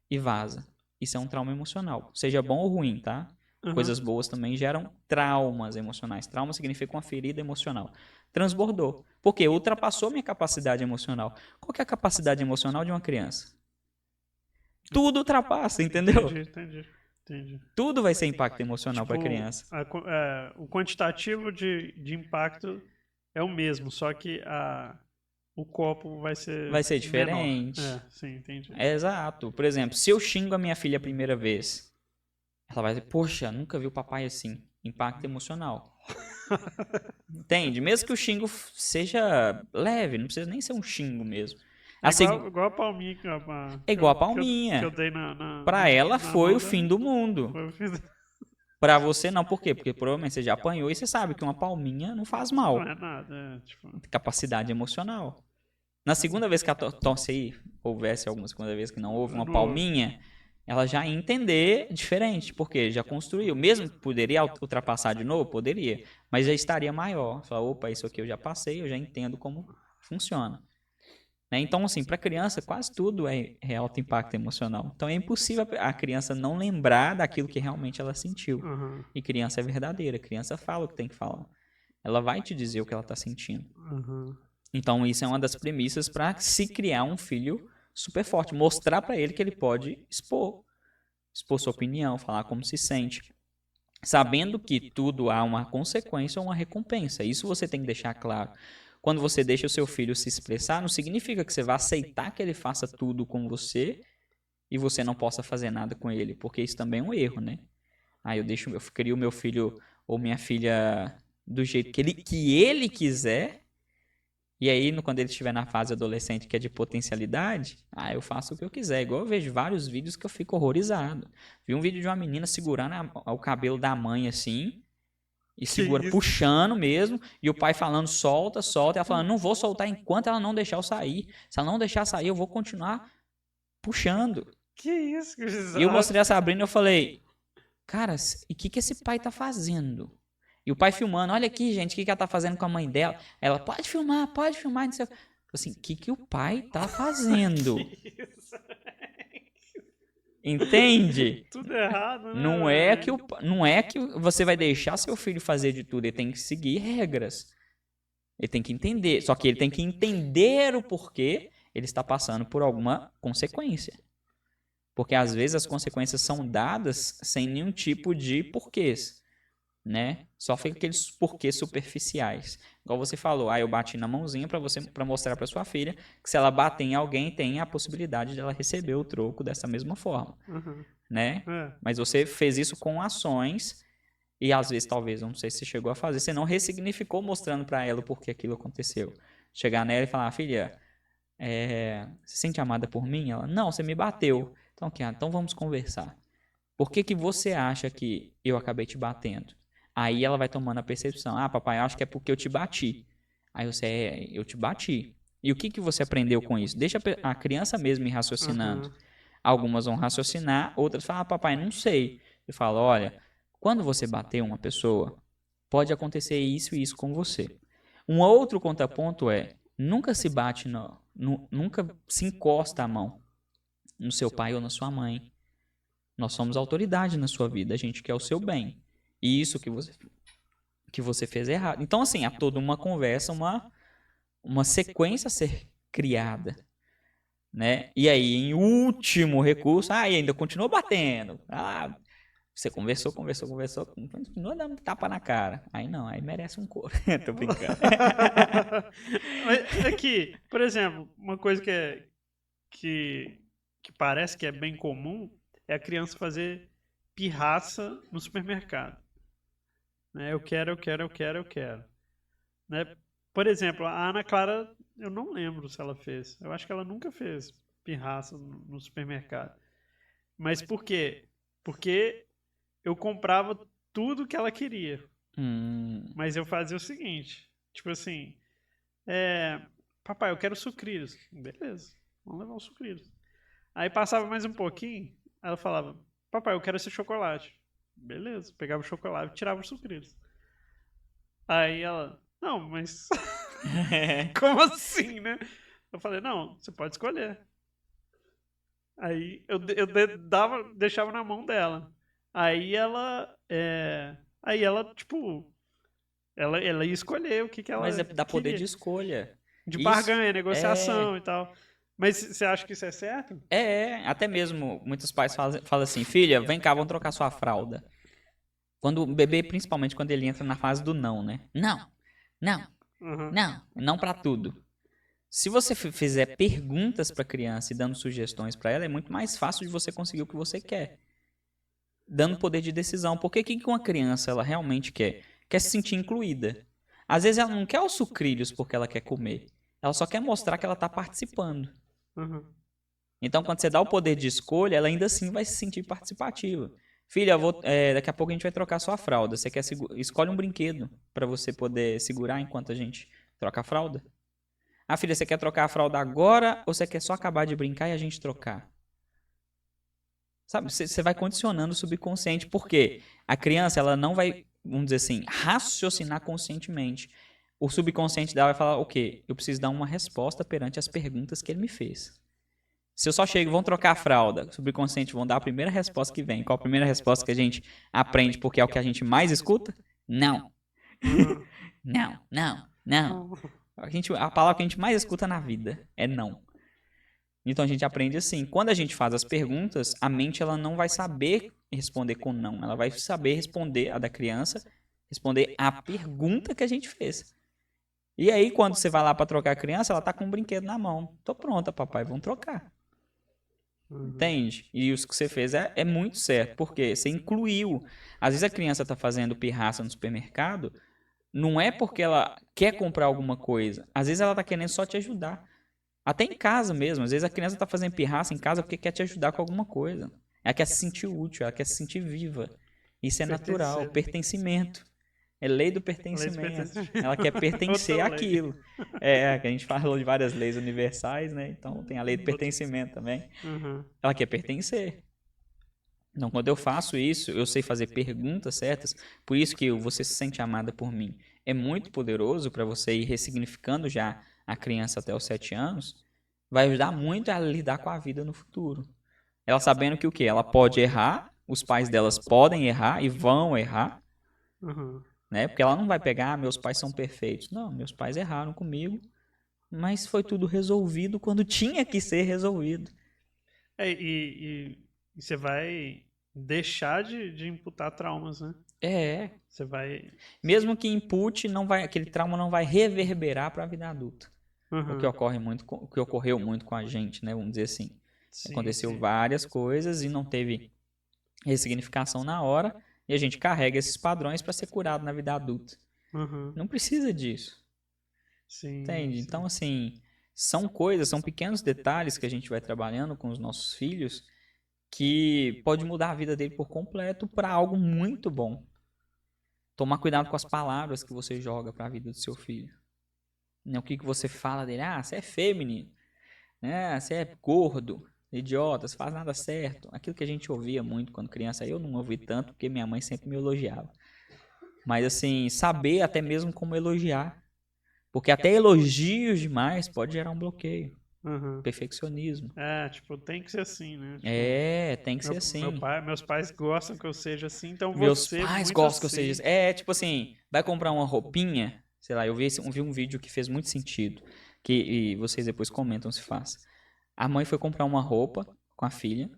e vaza. Isso é um trauma emocional, seja bom ou ruim, tá? Coisas boas também geram traumas emocionais. Trauma significa uma ferida emocional. Transbordou. Por quê? Ultrapassou minha capacidade emocional. Qual que é a capacidade emocional de uma criança? Tudo ultrapassa, entendeu? Entendi. Tudo vai ser impacto emocional para a criança. O quantitativo de impacto é o mesmo, só que o copo vai ser diferente. Sim, entendi. Exato. Por exemplo, se eu xingo a minha filha a primeira vez, ela vai dizer, poxa, nunca vi o papai assim. Impacto emocional. Entende? Mesmo que o xingo seja leve, não precisa nem ser um xingo mesmo. Igual a palminha que É igual a palminha. que eu dei Pra ela na foi mão o fim do mundo. Foi o fim do... Pra você não, por quê? Porque provavelmente você já apanhou e você sabe que uma palminha não faz Não mal. é nada, tipo... Capacidade emocional. Na segunda vez que a tosse aí, houvesse alguma segunda vez que não houve uma Não palminha, ela já ia entender diferente, porque já construiu. Mesmo que poderia ultrapassar de novo, poderia, mas já estaria maior. Fala, opa, isso aqui eu já passei, eu já entendo como funciona. Né? Então, assim, para criança, quase tudo é alto impacto emocional. Então, é impossível a criança não lembrar daquilo que realmente ela sentiu. Uhum, E criança é verdadeira, criança fala o que tem que falar. Ela vai te dizer o que ela está sentindo. uhum. Então, isso é uma das premissas para se criar um filho super forte. Mostrar para ele que ele pode expor sua opinião, falar como se sente. Sabendo que tudo há uma consequência ou uma recompensa. Isso você tem que deixar claro. Quando você deixa o seu filho se expressar, não significa que você vai aceitar que ele faça tudo com você e você não possa fazer nada com ele, porque isso também é um erro, né? Eu crio meu filho ou minha filha do jeito que ele quiser. E aí, quando ele estiver na fase adolescente, que é de potencialidade, eu faço o que eu quiser. Igual eu vejo vários vídeos que eu fico horrorizado. Vi um vídeo de uma menina segurando o cabelo da mãe, assim, e segura, puxando mesmo, e o pai falando, solta, solta, e ela falando, não vou soltar enquanto ela não deixar eu sair. Se ela não deixar sair, eu vou continuar puxando. Que isso, que E eu mostrei a Sabrina e eu falei, cara, e o que esse pai tá fazendo? E o pai filmando, olha aqui, gente, o que ela tá fazendo com a mãe dela? Ela, pode filmar, não sei. Assim, o que o pai tá fazendo? Entende? Tudo errado, né? Não é que você vai deixar seu filho fazer de tudo, ele tem que seguir regras. Ele tem que entender, só que ele tem que entender o porquê ele está passando por alguma consequência. Porque às vezes as consequências são dadas sem nenhum tipo de porquês. Né? Só fica aqueles porquês superficiais. Igual você falou, eu bati na mãozinha para mostrar para sua filha que se ela bater em alguém, tem a possibilidade de ela receber o troco dessa mesma forma, né? Mas você fez isso com ações e às vezes, talvez, não sei se você chegou a fazer, você não ressignificou mostrando para ela o porquê aquilo aconteceu. Chegar nela e falar, filha, você se sente amada por mim? Ela, não, você me bateu. Então vamos conversar. Por que você acha que eu acabei te batendo? Aí ela vai tomando a percepção. Papai, eu acho que é porque eu te bati. Aí você, eu te bati. E o que você aprendeu com isso? Deixa a criança mesmo ir raciocinando. Algumas vão raciocinar, outras falam, papai, não sei. Eu falo, olha, quando você bater uma pessoa, pode acontecer isso e isso com você. Um outro contraponto nunca se bate, nunca se encosta a mão no seu pai ou na sua mãe. Nós somos autoridade na sua vida, a gente quer o seu bem. E isso que você fez é errado. Então, assim, há toda uma conversa, uma sequência a ser criada. Né? E aí, em último recurso, e ainda continuou batendo. Você conversou, continua dando tapa na cara. Aí não, aí merece um couro. Tô brincando. Mas aqui, por exemplo, uma coisa que parece que é bem comum é a criança fazer pirraça no supermercado. Né? Eu quero. Né? Por exemplo, a Ana Clara, eu não lembro se ela fez. Eu acho que ela nunca fez pirraça no supermercado. Mas por quê? Porque eu comprava tudo que ela queria. Mas eu fazia o seguinte, tipo assim, papai, eu quero sucrilhos. Beleza, vamos levar os sucrilhos. Aí passava mais um pouquinho, ela falava, papai, eu quero esse chocolate. Beleza, pegava o chocolate e tirava os sucrilhos. Aí ela, não, mas como assim, né? Eu falei, não, você pode escolher. Aí eu deixava na mão dela. Aí ela, tipo, ela ia escolher o que ela Mas dá poder de escolha. De barganha, negociação e tal. Mas você acha que isso é certo? Até mesmo muitos pais falam assim, filha, vem cá, vamos trocar sua fralda. Quando o bebê, principalmente quando ele entra na fase do não, né? Não pra tudo. Se você fizer perguntas pra criança e dando sugestões pra ela, é muito mais fácil de você conseguir o que você quer. Dando poder de decisão. Porque o que uma criança ela realmente quer? Quer se sentir incluída. Às vezes ela não quer os sucrilhos porque ela quer comer. Ela só quer mostrar que ela tá participando. Uhum. Então, quando você dá o poder de escolha, ela ainda assim vai se sentir participativa. Filha, daqui a pouco a gente vai trocar sua fralda. Você quer escolhe um brinquedo para você poder segurar enquanto a gente troca a fralda? Ah, filha, você quer trocar a fralda agora ou você quer só acabar de brincar e a gente trocar? Sabe, você vai condicionando o subconsciente, porque a criança, ela não vai, vamos dizer assim, raciocinar conscientemente. O subconsciente dela vai falar, o quê? Eu preciso dar uma resposta perante as perguntas que ele me fez. Se eu só chego, vão trocar a fralda, o subconsciente vão dar a primeira resposta que vem. Qual a primeira resposta que a gente aprende porque é o que a gente mais escuta? Não. Uhum. Não, não, não. A palavra que a gente mais escuta na vida é não. Então a gente aprende assim. Quando a gente faz as perguntas, a mente ela não vai saber responder com não. Ela vai saber responder a da criança, responder a pergunta que a gente fez. E aí, quando você vai lá para trocar a criança, ela tá com um brinquedo na mão. Tô pronta, papai, vamos trocar. Entende? E isso que você fez é muito certo, porque você incluiu. Às vezes a criança tá fazendo pirraça no supermercado, não é porque ela quer comprar alguma coisa. Às vezes ela tá querendo só te ajudar. Até em casa mesmo. Às vezes a criança tá fazendo pirraça em casa porque quer te ajudar com alguma coisa. Ela quer se sentir útil, ela quer se sentir viva. Isso é natural, Pertencer. pertencimento. É lei do Lei de pertencimento. pertencimento. Ela quer pertencer Outra lei. àquilo. É, que a gente falou de várias leis universais, né? Então tem a lei do pertencimento também. Uhum. Ela quer pertencer. Então, quando eu faço isso, eu sei fazer perguntas certas, por isso que você se sente amada por mim. É muito poderoso para você ir ressignificando já a criança até os 7 anos, vai ajudar muito a lidar com a vida no futuro. Ela sabendo que o quê? Ela pode errar, os pais delas podem errar e vão errar, Uhum. né? Porque ela não vai pegar, meus pais são perfeitos. Não, meus pais erraram comigo, mas foi tudo resolvido quando tinha que ser resolvido. E você vai deixar de imputar traumas, né? É, Você vai. mesmo que input, não vai, aquele trauma não vai reverberar para a vida adulta. O que Uhum. ocorre muito, o que ocorreu muito com a gente, né? Vamos dizer assim. Sim, Aconteceu sim. várias coisas e não teve ressignificação na hora, e a gente carrega esses padrões para ser curado na vida adulta. Uhum. Não precisa disso, Sim, entende? sim. Então, assim, são coisas, são pequenos detalhes que a gente vai trabalhando com os nossos filhos que pode mudar a vida dele por completo para algo muito bom. Tomar cuidado com as palavras que você joga para a vida do seu filho. O que você fala dele? Ah, você é feio, menino. Você é gordo, idiota, você faz nada certo. Aquilo que a gente ouvia muito quando criança, eu não ouvi tanto porque minha mãe sempre me elogiava. Mas assim, saber até mesmo como elogiar. Porque até elogios demais pode gerar um bloqueio. Uhum. Perfeccionismo. É, tipo, tem que ser assim, né? Tipo, É, tem que ser assim. meus pais gostam que eu seja assim, então Meus você pais muito gostam que eu seja assim. assim. É, tipo assim, vai comprar uma roupinha, sei lá, vi um vídeo que fez muito sentido. E vocês depois comentam se faz. A mãe foi comprar uma roupa com a filha.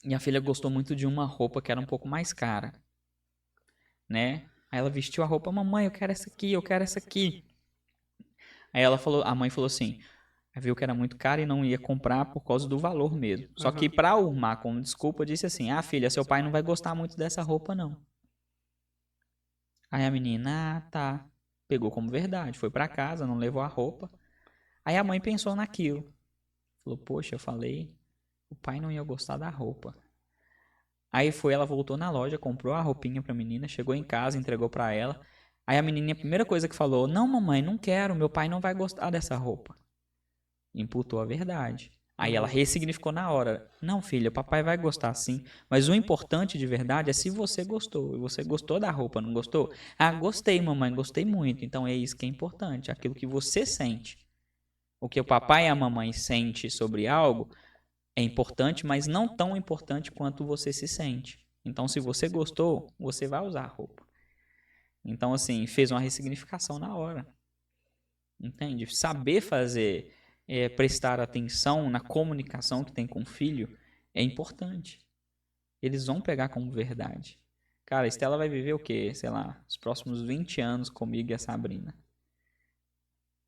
E a filha gostou muito de uma roupa que era um pouco mais cara, né? Aí ela vestiu a roupa, mamãe, eu quero essa aqui, eu quero essa aqui. Aí ela falou, a mãe falou assim, viu que era muito cara e não ia comprar por causa do valor mesmo. Só que Uhum. pra arrumar como desculpa, disse assim: "Ah, filha, seu pai não vai gostar muito dessa roupa não". Aí a menina, ah, tá. Pegou como verdade, foi pra casa, não levou a roupa. Aí a mãe pensou naquilo. Falou: "Poxa, eu falei, o pai não ia gostar da roupa". Aí foi, ela voltou na loja, comprou a roupinha pra menina, chegou em casa, entregou pra ela. Aí a menininha, a primeira coisa que falou: "Não, mamãe, não quero, meu pai não vai gostar dessa roupa". Imputou a verdade. Aí ela Uhum. ressignificou na hora: "Não, filha, o papai vai gostar sim, mas o importante de verdade é se você gostou. E você gostou da roupa, não gostou? Ah, gostei, mamãe, gostei muito. Então é isso que é importante, aquilo que você sente. O que o papai e a mamãe sente sobre algo é importante, mas não tão importante quanto você se sente. Então, se você gostou, você vai usar a roupa". Então, assim, fez uma ressignificação na hora. Entende? Saber fazer, prestar atenção na comunicação que tem com o filho é importante. Eles vão pegar como verdade. Cara, a Estela vai viver o quê? Sei lá, os próximos 20 anos comigo e a Sabrina.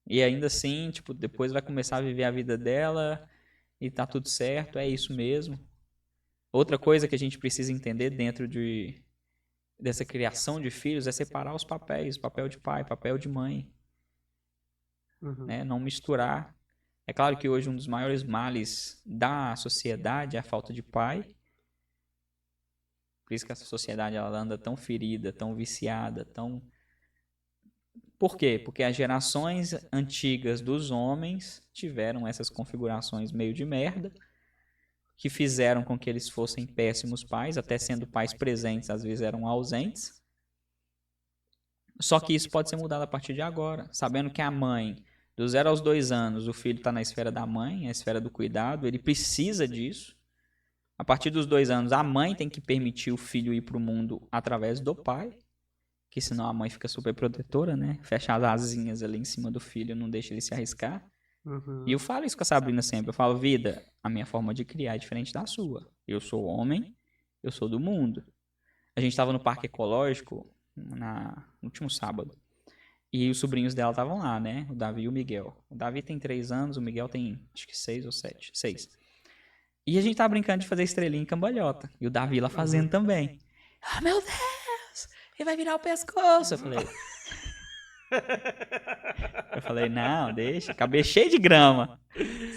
E ainda assim, tipo, depois vai começar a viver a vida dela e tá tudo certo, é isso mesmo. Outra coisa que a gente precisa entender dentro dessa criação de filhos é separar os papéis, papel de pai, papel de mãe, Uhum. né? Não misturar. É claro que hoje um dos maiores males da sociedade é a falta de pai. Por isso que essa sociedade ela anda tão ferida, tão viciada, tão... Por quê? Porque as gerações antigas dos homens tiveram essas configurações meio de merda, que fizeram com que eles fossem péssimos pais, até sendo pais presentes, às vezes eram ausentes. Só que isso pode ser mudado a partir de agora, sabendo que a mãe, do 0 aos 2 anos, o filho está na esfera da mãe, a esfera do cuidado, ele precisa disso. A partir dos 2 anos, a mãe tem que permitir o filho ir para o mundo através do pai, que senão a mãe fica super protetora, né? Fecha as asinhas ali em cima do filho, não deixa ele se arriscar. Uhum. E eu falo isso com a Sabrina sempre. Eu falo, vida, a minha forma de criar é diferente da sua. Eu sou homem, eu sou do mundo. A gente estava no parque ecológico no último sábado. E os sobrinhos dela estavam lá, né? O Davi e o Miguel. O Davi tem 3 anos, o Miguel tem acho que 6 ou 7. 6. E a gente tava brincando de fazer estrelinha em cambalhota. E o Davi lá fazendo também. Ah, meu Deus! Ele vai virar o pescoço. Eu falei, não, deixa. Cabelo cheio de grama.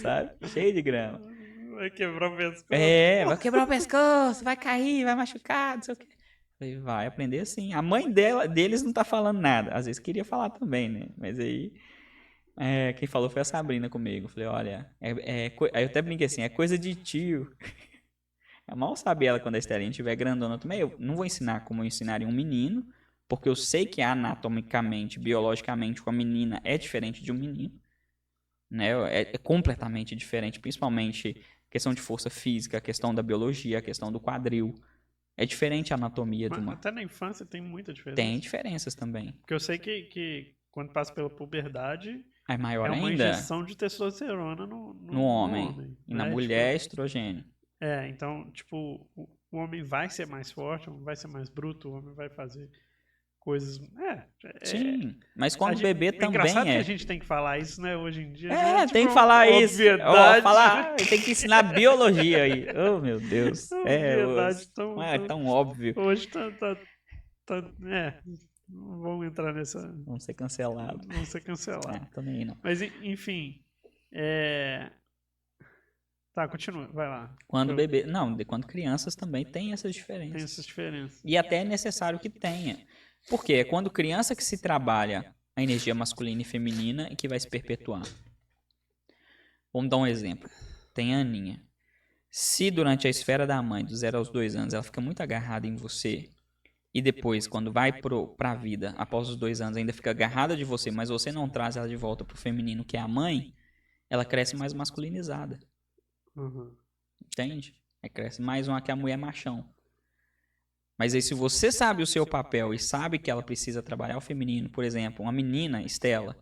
Sabe? Cheio de grama. Vai quebrar o pescoço. Vai quebrar o pescoço, vai cair, vai machucar, não sei o quê. Falei, vai aprender assim. A mãe deles não tá falando nada. Às vezes queria falar também, né? Mas aí, quem falou foi a Sabrina comigo. Falei, olha, aí eu até brinquei assim, é coisa de tio. Mal sabe ela quando a Estelinha estiver grandona também. Eu não vou ensinar como eu ensinaria um menino, porque eu sei que anatomicamente, biologicamente, com a menina é diferente de um menino. Né? É completamente diferente, principalmente questão de força física, a questão da biologia, a questão do quadril. É diferente a anatomia de uma... Até na infância tem muita diferença. Tem diferenças também. Porque eu sei que quando passa pela puberdade, É maior uma ainda injeção de testosterona no homem. E na né? mulher, estrogênio. Então, tipo, o homem vai ser mais forte, o homem vai ser mais bruto, o homem vai fazer coisas... Sim, mas quando o bebê também engraçado que a gente tem que falar isso, né, hoje em dia. Tem que falar isso. Obviedade. Tem que ensinar biologia aí. Oh, meu Deus. Obviedade tão óbvio. Hoje não vamos entrar nessa... Vamos ser cancelados. Vamos ser cancelados. Também não. Mas, enfim, Tá, continua, vai lá. Quando bebê... Não, quando crianças também tem essas diferenças. Tem essas diferenças. E até é necessário que tenha. Por quê? É quando criança que se trabalha a energia masculina e feminina e que vai se perpetuar. Vamos dar um exemplo. Tem a Aninha. Se durante a esfera da mãe, do 0 aos 2 anos, ela fica muito agarrada em você, e depois, quando vai pra vida, após os 2 anos, ainda fica agarrada de você, mas você não traz ela de volta pro feminino, que é a mãe, ela cresce mais masculinizada. Uhum. Entende? Cresce mais uma que a mulher machão. Mas aí, se você sabe o seu papel e sabe que ela precisa trabalhar o feminino, por exemplo, uma menina, Estela,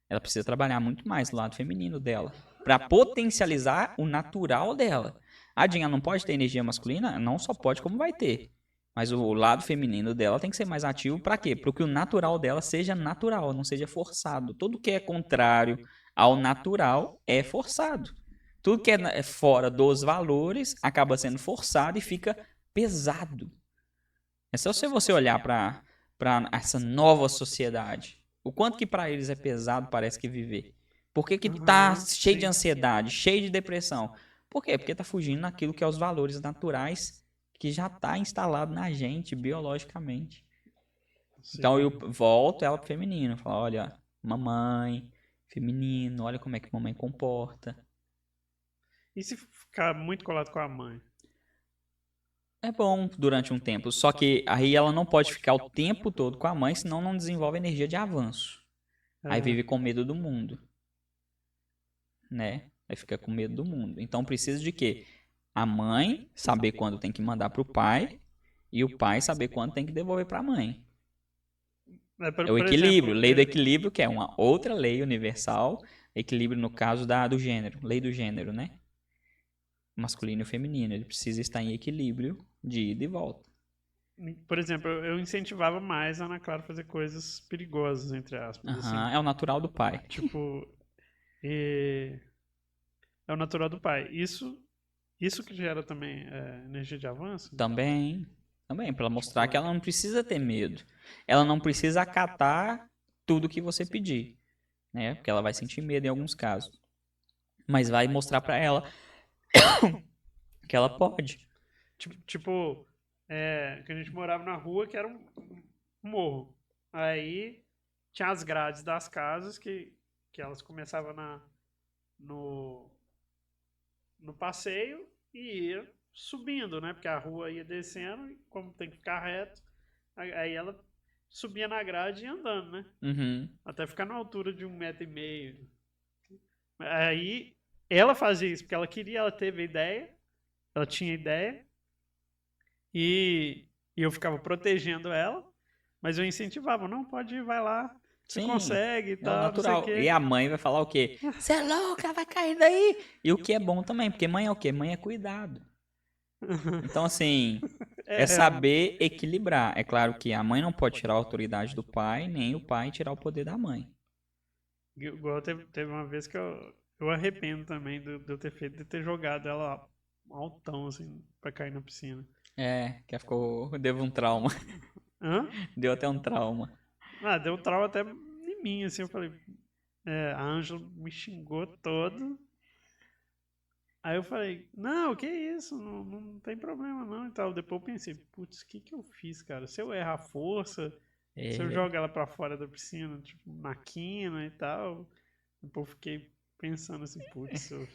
ela precisa trabalhar muito mais do lado feminino dela, para potencializar o natural dela. A Dinha não pode ter energia masculina? Não só pode, como vai ter. Mas o lado feminino dela tem que ser mais ativo para quê? Para que o natural dela seja natural, não seja forçado. Tudo que é contrário ao natural é forçado. Tudo que é fora dos valores acaba sendo forçado e fica pesado. É só você olhar para essa nova sociedade. O quanto que para eles é pesado parece que viver. Por que tá cheio de ansiedade, cheio de depressão? Por quê? Porque tá fugindo daquilo que é os valores naturais que já tá instalado na gente biologicamente. Sim. Então eu volto ela pro feminino. Falo, olha, mamãe, feminino, olha como é que mamãe comporta. E se ficar muito colado com a mãe? É bom durante um tempo, só que aí ela não pode ficar o tempo todo com a mãe, senão não desenvolve energia de avanço. Aí vive com medo do mundo. Né? Aí fica com medo do mundo. Então precisa de quê? A mãe saber quando tem que mandar pro pai e o pai saber quando tem que devolver pra mãe. É o equilíbrio, lei do equilíbrio, que é uma outra lei universal, equilíbrio no caso do gênero, lei do gênero, né? Masculino e feminino, ele precisa estar em equilíbrio de ida e volta. Por exemplo, eu incentivava mais a Ana Clara a fazer coisas perigosas, entre aspas. Assim. É o natural do pai. Tipo, é o natural do pai. Isso que gera também energia de avanço? Também, para mostrar que ela não precisa ter medo. Ela não precisa acatar tudo que você pedir, né? Porque ela vai sentir medo em alguns casos. Mas vai mostrar pra ela que ela pode. Tipo, que a gente morava na rua que era um morro. Aí tinha as grades das casas que elas começavam no, no passeio e ia subindo, né? Porque a rua ia descendo e como tem que ficar reto, aí ela subia na grade e ia andando, né? Uhum. Até ficar na altura de 1,5 m. Aí ela fazia isso porque ela teve ideia, ela tinha ideia e eu ficava protegendo ela, mas eu incentivava, não, pode ir, vai lá, você Sim, consegue e é o tal, não sei o natural. E quê. a mãe vai falar o quê? Você é louca, vai cair daí. E o que é bom também, porque mãe é o quê? Mãe é cuidado. Então, assim, é É, saber equilibrar. É claro que a mãe não pode tirar a autoridade do pai, nem o pai tirar o poder da mãe. igual teve uma vez que eu arrependo também de eu ter feito, de ter jogado ela altão, assim, pra cair na piscina. É, que ficou. Deu um trauma. Hã? Deu até um trauma. Ah, deu trauma até em mim, assim, eu falei, a Ângela me xingou todo. Aí eu falei, não, que isso, não tem problema não e tal. Depois eu pensei, putz, o que eu fiz, cara? Se eu errar a força, se eu É, jogo ela pra fora da piscina, tipo, na quina e tal. Depois eu fiquei pensando assim, putz, eu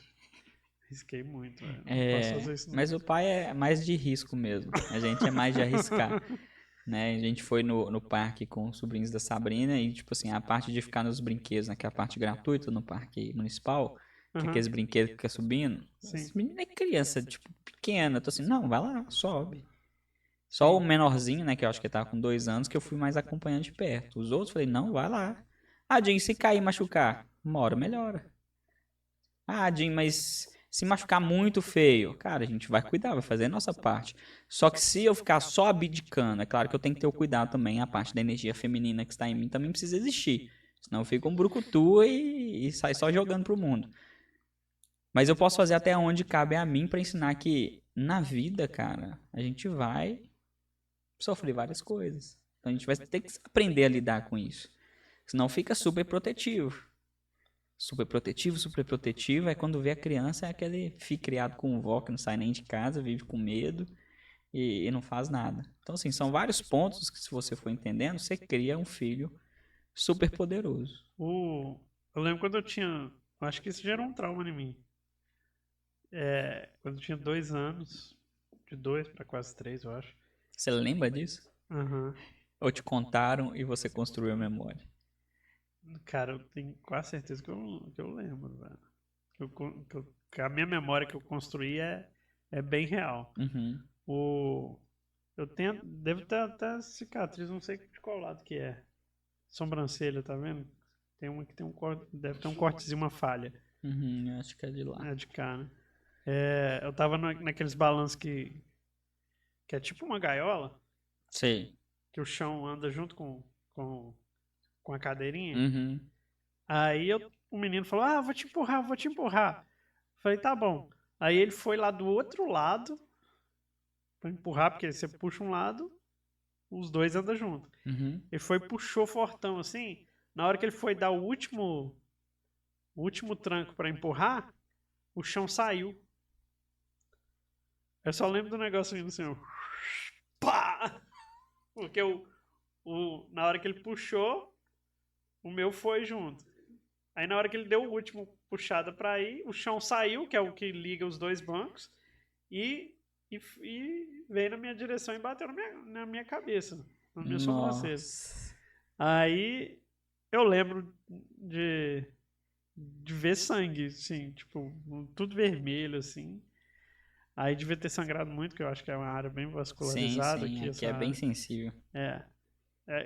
risquei muito, velho. Não posso fazer isso não. mas o pai é mais de risco mesmo. A gente é mais de arriscar. Né? A gente foi no parque com os sobrinhos da Sabrina e, tipo assim, a parte de ficar nos brinquedos, né? Que é a parte gratuita no parque municipal, que é Aham, aqueles brinquedos que fica subindo. sim, Esse menino é criança, tipo, pequena. Eu tô assim, não, vai lá, sobe. Só o sim. menorzinho, né? Que eu acho que ele tava com 2 anos, que eu fui mais acompanhando de perto. Os outros, falei, não, vai lá. Ah, Jim, se cair e machucar, uma hora melhora. Ah, Jim, mas se machucar muito feio, cara, a gente vai cuidar, vai fazer a nossa parte. Só que se eu ficar só abdicando, é claro que eu tenho que ter o cuidado também, a parte da energia feminina que está em mim também precisa existir. Senão eu fico um brucutu e sai só jogando pro mundo. Mas eu posso fazer até onde cabe a mim para ensinar que na vida, cara, a gente vai sofrer várias coisas. Então a gente vai ter que aprender a lidar com isso. Senão fica super protetivo. Super protetivo, é quando vê a criança, é aquele filho criado com vó que não sai nem de casa, vive com medo e não faz nada. Então, assim, são vários pontos que, se você for entendendo, você cria um filho super poderoso. Eu lembro quando eu tinha, eu acho que isso gerou um trauma em mim. Quando eu tinha 2 anos, de 2 para quase 3, eu acho. Você lembra disso? Aham. Ou te contaram e você construiu a memória? Cara, eu tenho quase certeza que eu lembro, velho. Que a minha memória que eu construí é bem real. Uhum. O, devo ter até cicatriz, não sei de qual lado que é. Sobrancelha, tá vendo? Tem uma que tem um corte, deve ter um cortezinho, uma falha. Uhum, eu acho que é de lá. É de cá, né? Eu tava naqueles balanços que é tipo uma gaiola, Sei. que o chão anda junto com, com a cadeirinha. Uhum. Aí o menino falou: Ah, vou te empurrar, vou te empurrar. Falei: Tá bom. Aí ele foi lá do outro lado pra empurrar, porque você puxa um lado, os dois andam junto. Uhum. Ele foi, puxou fortão assim. Na hora que ele foi dar o último tranco pra empurrar, o chão saiu. Eu só lembro do negócio indo assim, ó. Pá! Porque na hora que ele puxou, o meu foi junto. Aí na hora que ele deu o último puxada pra ir, o chão saiu, que é o que liga os dois bancos, e veio na minha direção e bateu na minha cabeça, na minha sobrancelha. Nossa. Aí eu lembro de ver sangue, assim, tipo, tudo vermelho, assim. Aí devia ter sangrado muito, que eu acho que é uma área bem Sim, vascularizada sim, aqui, aqui essa é bem área. sensível. É.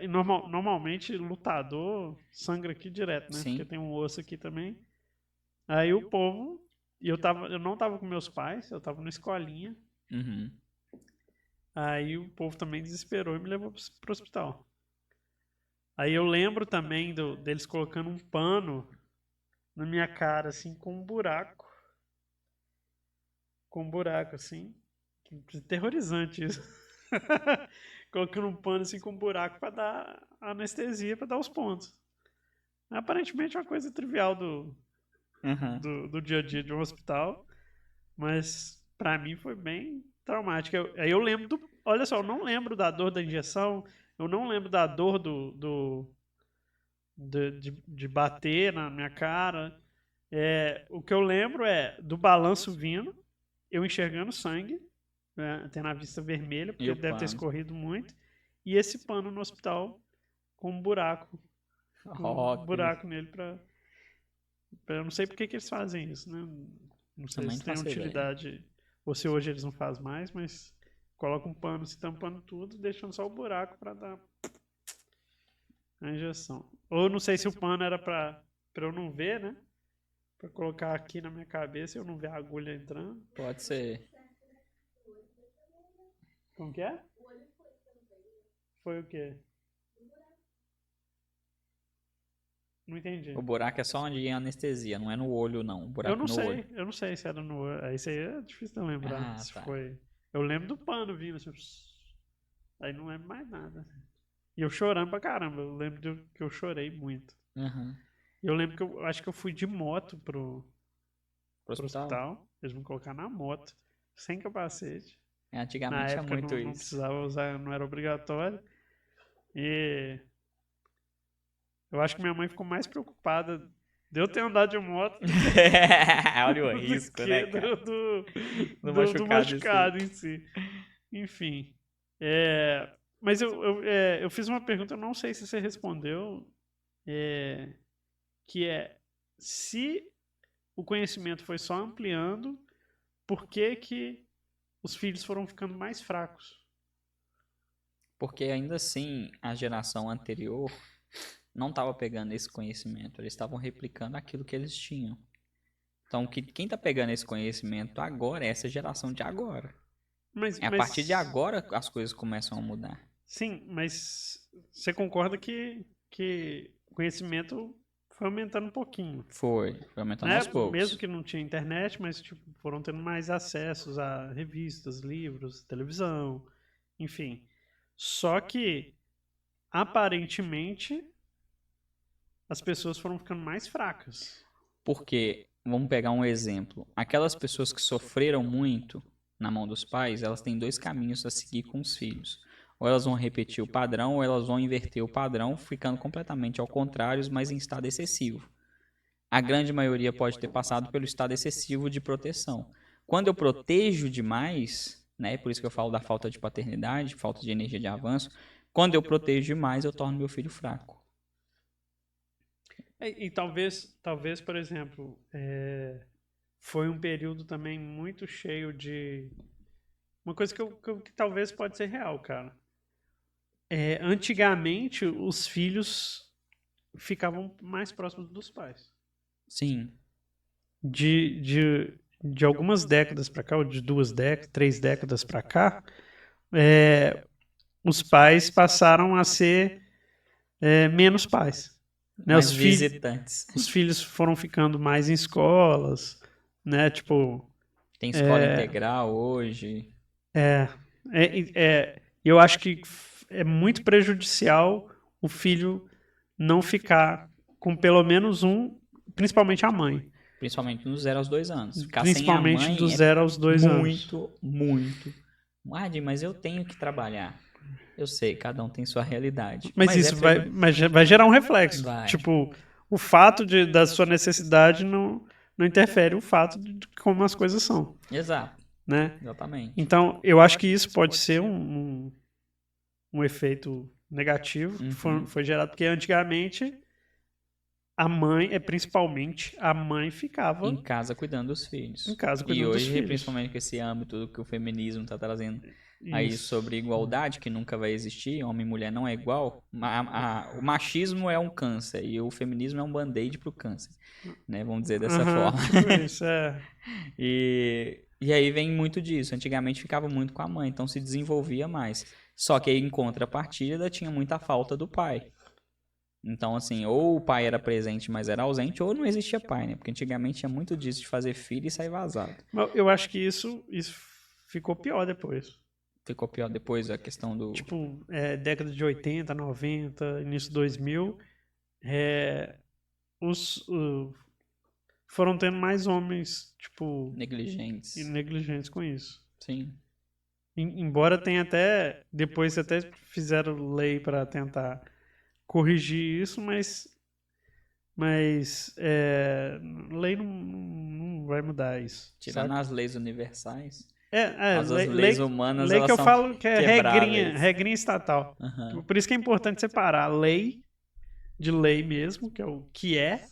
E normalmente lutador sangra aqui direto, né? Porque Sim. tem um osso aqui também. Aí o povo. Eu não tava com meus pais, eu tava na escolinha. Uhum. Aí o povo também desesperou e me levou pro hospital. Aí eu lembro também deles colocando um pano na minha cara, assim, com um buraco. Com um buraco, assim. Terrorizante isso. Colocando um pano assim com um buraco pra dar anestesia, pra dar os pontos. Aparentemente é uma coisa trivial Uhum. do dia a dia de um hospital, mas pra mim foi bem traumático. Aí eu lembro olha só, eu não lembro da dor da injeção, eu não lembro da dor de bater na minha cara. O que eu lembro é do balanço vindo, eu enxergando sangue, né, tendo a vista vermelha, E porque o deve ter pano? escorrido muito, e esse pano no hospital com um Ó, buraco nele eu não sei por que eles fazem isso, né? Não sei também se não tem faço ideia. utilidade, ou se hoje eles não fazem mais, mas coloca um pano se tampando tudo, deixando só o buraco para dar a injeção. Ou não sei se o pano era para eu não ver, né? Para colocar aqui na minha cabeça e eu não ver a agulha entrando. Pode ser. Como que é? Foi o quê? Não entendi. O buraco é só onde é anestesia, não é no olho, não. O buraco no olho. Eu não sei se era no olho. Isso aí é difícil de lembrar. Ah, Se tá. foi. Eu lembro do pano vindo, assim, aí não lembro mais nada. E eu chorando pra caramba. Eu lembro que eu chorei muito. Uhum. E eu lembro que eu acho que eu fui de moto pro Pro hospital? hospital. Eles me colocaram na moto, sem capacete. Na Antigamente é época muito não isso. precisava usar, não era obrigatório. E eu acho que minha mãe ficou mais preocupada de eu ter andado de moto Olha o do risco, que né, cara? do machucado em si. Enfim. Mas eu fiz uma pergunta, eu não sei se você respondeu, que é se o conhecimento foi só ampliando, por que que os filhos foram ficando mais fracos? Porque ainda assim, a geração anterior não estava pegando esse conhecimento, eles estavam replicando aquilo que eles tinham. Então, quem está pegando esse conhecimento agora é essa geração de agora. Mas, É a partir de agora as coisas começam a mudar. sim, mas você concorda que o conhecimento foi aumentando um pouquinho? Foi aumentando Né? aos poucos. Mesmo que não tinha internet, mas tipo, foram tendo mais acessos a revistas, livros, televisão, enfim. Só que, aparentemente, as pessoas foram ficando mais fracas. Porque, vamos pegar um exemplo, aquelas pessoas que sofreram muito na mão dos pais, elas têm dois caminhos a seguir com os filhos. Ou elas vão repetir o padrão, ou elas vão inverter o padrão, ficando completamente ao contrário, mas em estado excessivo. A grande maioria pode ter passado pelo estado excessivo de proteção. Quando eu protejo demais, né, por isso que eu falo da falta de paternidade, falta de energia de avanço, quando eu protejo demais, eu torno meu filho fraco. E talvez, por exemplo, foi um período também muito cheio de. Uma coisa que talvez pode ser real, cara. Antigamente, os filhos ficavam mais próximos dos pais. Sim. De algumas décadas para cá, ou de 2 décadas, 3 décadas para cá, os pais passaram a ser menos pais. Né? Mais visitantes. Os filhos foram ficando mais em escolas, né? Tipo, Tem escola integral hoje. eu acho que é muito prejudicial o filho não ficar com pelo menos um, principalmente a mãe. Principalmente dos 0 aos 2 anos. Ficar sem a Principalmente mãe dos é 0 aos 2 anos. muito, muito. Adi, mas eu tenho que trabalhar. Eu sei, cada um tem sua realidade. Mas isso vai gerar um reflexo. Vai. Tipo, o fato da sua necessidade não interfere o fato de como as coisas são. Exato. Né? Exatamente. Então, eu acho que isso pode ser um efeito negativo que foi gerado, porque antigamente a mãe, principalmente a mãe, ficava em casa cuidando dos filhos. Em casa cuidando e dos hoje, filhos. principalmente com esse âmbito que o feminismo está trazendo aí Isso. sobre igualdade, que nunca vai existir, homem e mulher não é igual. O machismo é um câncer e o feminismo é um band-aid pro câncer, né? Vamos dizer dessa forma. Tipo isso, E aí vem muito disso. Antigamente ficava muito com a mãe, então se desenvolvia mais. Só que aí, em contrapartida, tinha muita falta do pai. Então, assim, ou o pai era presente, mas era ausente, ou não existia pai, né? Porque antigamente tinha muito disso de fazer filho e sair vazado. Eu acho que isso ficou pior depois. Ficou pior depois a questão do... Tipo, década de 80, 90, início 2000, foram tendo mais homens, tipo, Negligentes. negligentes com isso. Sim. Embora tenha até, depois até fizeram lei para tentar corrigir isso, mas lei não vai mudar isso. Tirando saca? as leis universais. As As leis humanas, lei elas que eu são falo que é quebráveis. regrinha estatal. Aham. Por isso que é importante separar a lei de lei mesmo, que é o que é,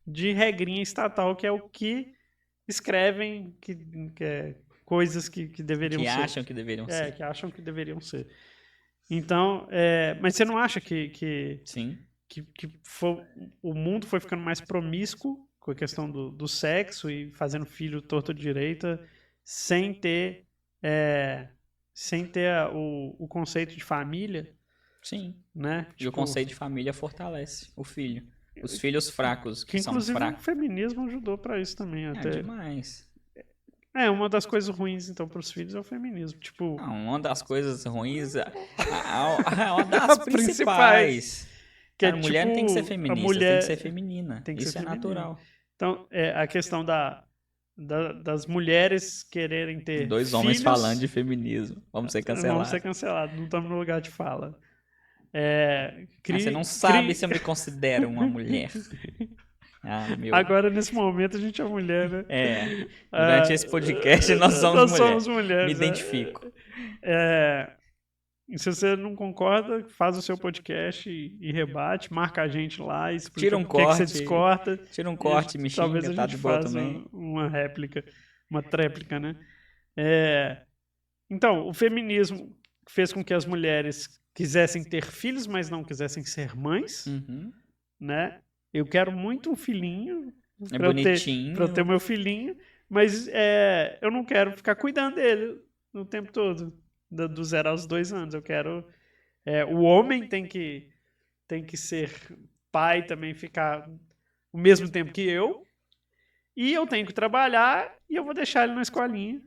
de regrinha estatal, que é o que escrevem, que é coisas que deveriam Que ser. acham que deveriam ser. Que acham que deveriam ser. Então, mas você não acha que Sim. o mundo foi ficando mais promíscuo com a questão do sexo e fazendo filho torto à direita, sem ter, o conceito de família, Sim. né? E o conceito de família fortalece o filho. Os filhos fracos, que são inclusive o fracos. feminismo ajudou para isso também. É Até. demais. Uma das coisas ruins, então, para os filhos é o feminismo. Tipo, Uma das coisas ruins, uma das Principais. principais. que A mulher não tem que ser feminista, tem que ser feminina. tem que Isso ser é feminina. natural. Então, a questão das mulheres quererem ter Dois homens filhos, falando de feminismo. Vamos ser Vamos cancelados. ser cancelados, não estamos no lugar de fala. Você não sabe se eu me considero uma mulher. Agora, nesse momento, a gente é mulher, né? Durante esse podcast, nós somos mulheres. Me identifico. E se você não concorda, faz o seu podcast e rebate, marca a gente lá e explica Tira um por que corte, você discorda. Tira um corte, me Talvez xinga, a tá gente de boa faça também. uma réplica, uma tréplica, né? Então, o feminismo fez com que as mulheres quisessem ter filhos, mas não quisessem ser mães, né? Eu quero muito um filhinho É bonitinho. para eu ter o meu filhinho, mas eu não quero ficar cuidando dele o tempo todo, do 0 aos 2 anos. Eu quero... o homem tem que ser pai também, ficar o mesmo tempo que eu, e eu tenho que trabalhar e eu vou deixar ele na escolinha.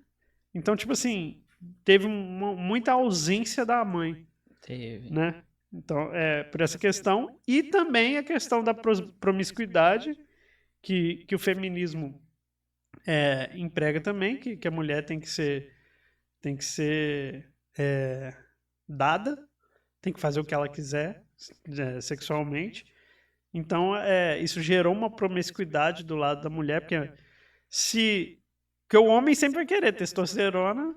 Então, tipo assim, teve muita ausência da mãe. Teve. Né? Então, por essa questão. E também a questão da promiscuidade, que o feminismo emprega também, que a mulher tem que ser dada, tem que fazer o que ela quiser sexualmente. Então, isso gerou uma promiscuidade do lado da mulher, porque o homem sempre vai querer testosterona.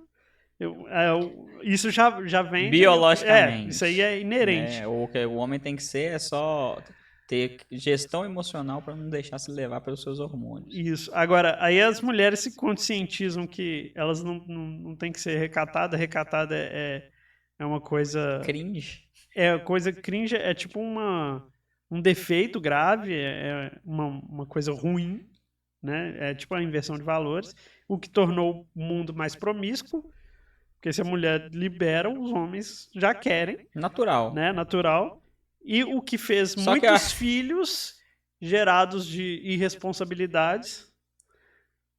Isso já vem... Biologicamente. Isso aí é inerente. O que o homem tem que ser é só ter gestão emocional para não deixar se levar pelos seus hormônios. Isso. Agora, aí as mulheres se conscientizam que elas não têm que ser recatadas. Recatada é uma coisa... Cringe. Coisa cringe, é tipo um defeito grave, uma coisa ruim, né? É tipo a inversão de valores, o que tornou o mundo mais promíscuo. Porque se a mulher libera, os homens já querem. Natural. Né? Natural. E o que fez muitos filhos gerados de irresponsabilidades,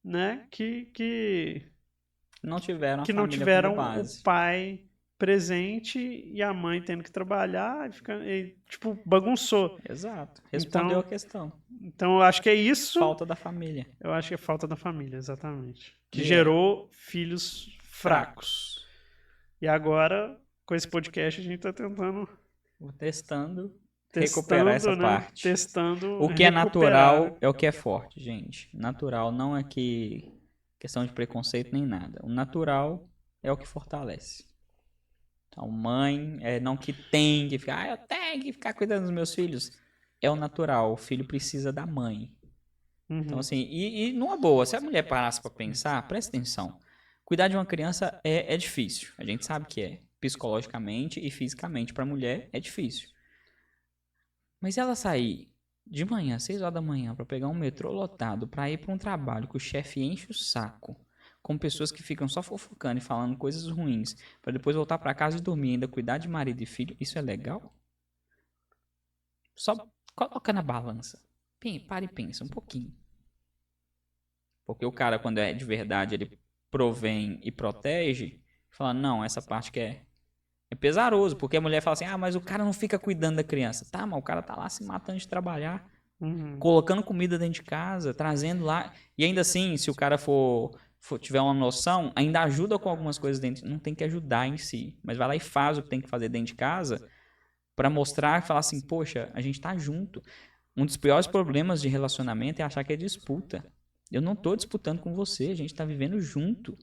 né? Que não tiveram o pai presente e a mãe tendo que trabalhar e tipo, bagunçou. Exato. Respondeu a questão. Então, eu acho que é isso. Falta da família. Eu acho que é falta da família, exatamente. Que gerou filhos fracos. E agora, com esse podcast, a gente está tentando... Testando recuperar essa parte. Testando o que é natural é o que é forte, gente. Natural não é questão de preconceito nem nada. O natural é o que fortalece. Então, mãe não que tem que ficar... eu tenho que ficar cuidando dos meus filhos. É o natural. O filho precisa da mãe. Então, assim... E numa boa, se a mulher parasse para pensar, presta atenção. Cuidar de uma criança é difícil. A gente sabe que é. Psicologicamente e fisicamente. Para a mulher é difícil. Mas ela sair de manhã, 6 horas da manhã, para pegar um metrô lotado, para ir para um trabalho que o chefe enche o saco, com pessoas que ficam só fofocando e falando coisas ruins, para depois voltar para casa e dormir e ainda cuidar de marido e filho, isso é legal? Só coloca na balança. Para e pensa um pouquinho. Porque o cara, quando é de verdade, ele provém e protege, fala, não, essa parte que é pesaroso, porque a mulher fala assim, mas o cara não fica cuidando da criança. Tá, mas o cara tá lá se matando de trabalhar, colocando comida dentro de casa, trazendo lá. E ainda assim, se o cara tiver uma noção, ainda ajuda com algumas coisas dentro. Não tem que ajudar em si, mas vai lá e faz o que tem que fazer dentro de casa pra mostrar e falar assim, poxa, a gente tá junto. Um dos piores problemas de relacionamento é achar que é disputa. Eu não tô disputando com você, a gente tá vivendo junto.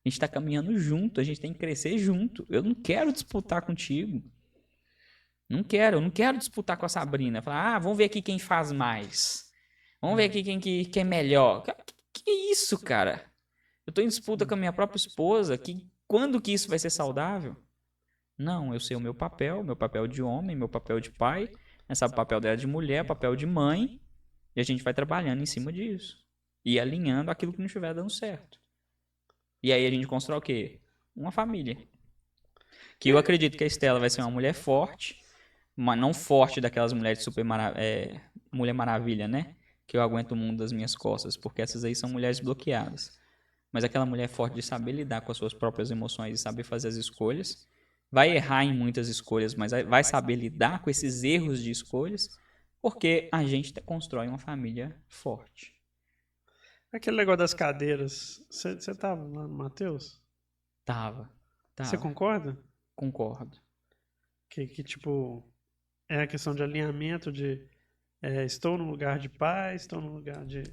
A gente tá caminhando junto, a gente tem que crescer junto. Eu não quero disputar contigo. Eu não quero disputar com a Sabrina. Falar, vamos ver aqui quem faz mais. Vamos ver aqui quem é melhor. Que é isso, cara? Eu tô em disputa com a minha própria esposa. Quando que isso vai ser saudável? Não, eu sei o meu papel de homem, meu papel de pai, o papel dela de mulher, papel de mãe, e a gente vai trabalhando em cima disso. E alinhando aquilo que não estiver dando certo. E aí a gente constrói o quê? Uma família. Que eu acredito que a Estela vai ser uma mulher forte, mas não forte daquelas mulheres Mulher Maravilha, né? Que eu aguento o mundo das minhas costas, porque essas aí são mulheres bloqueadas. Mas aquela mulher forte de saber lidar com as suas próprias emoções e saber fazer as escolhas. Vai errar em muitas escolhas, mas vai saber lidar com esses erros de escolhas, porque a gente constrói uma família forte. Aquele negócio das cadeiras, você tava lá no Matheus? Tava. Você concorda? Concordo. Que, tipo, é a questão de alinhamento estou no lugar de pai, estou no lugar de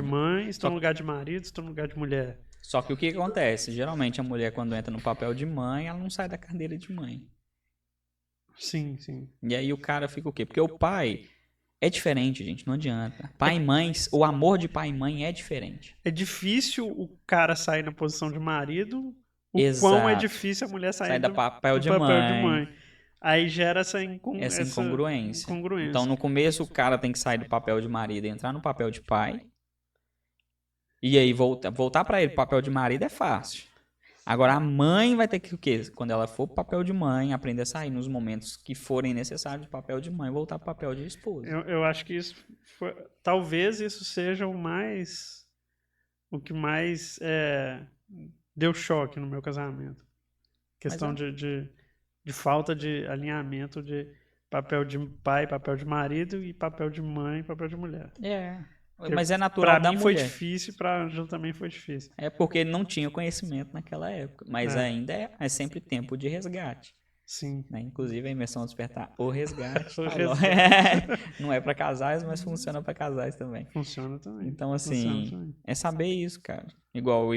mãe, estou no lugar de marido, estou no lugar de mulher. Só que o que acontece? Geralmente a mulher, quando entra no papel de mãe, ela não sai da cadeira de mãe. Sim, sim. E aí o cara fica o quê? Porque o pai é diferente, gente, não adianta. Pai e mãe, o amor de pai e mãe é diferente. É difícil o cara sair na posição de marido, Exato. Quão é difícil a mulher sair do papel de mãe. Aí gera essa incongruência. incongruência. Então, no começo, o cara tem que sair do papel de marido e entrar no papel de pai. E aí, voltar pra ele, papel de marido é fácil. Agora, a mãe vai ter que o quê? Quando ela for pro papel de mãe, aprender a sair nos momentos que forem necessários do papel de mãe, voltar pro papel de esposa. Eu acho que talvez isso seja o que mais deu choque no meu casamento. Questão de falta de alinhamento de papel de pai, papel de marido e papel de mãe, papel de mulher. Mas é natural da mulher. Pra mim foi difícil, pra Ângela também foi difícil. É porque não tinha conhecimento naquela época. Mas ainda é sempre tempo de resgate. Sim. Né? Inclusive a imersão despertar o resgate. Não é pra casais, mas funciona pra casais também. Funciona também. Então, assim, é saber isso, cara. Igual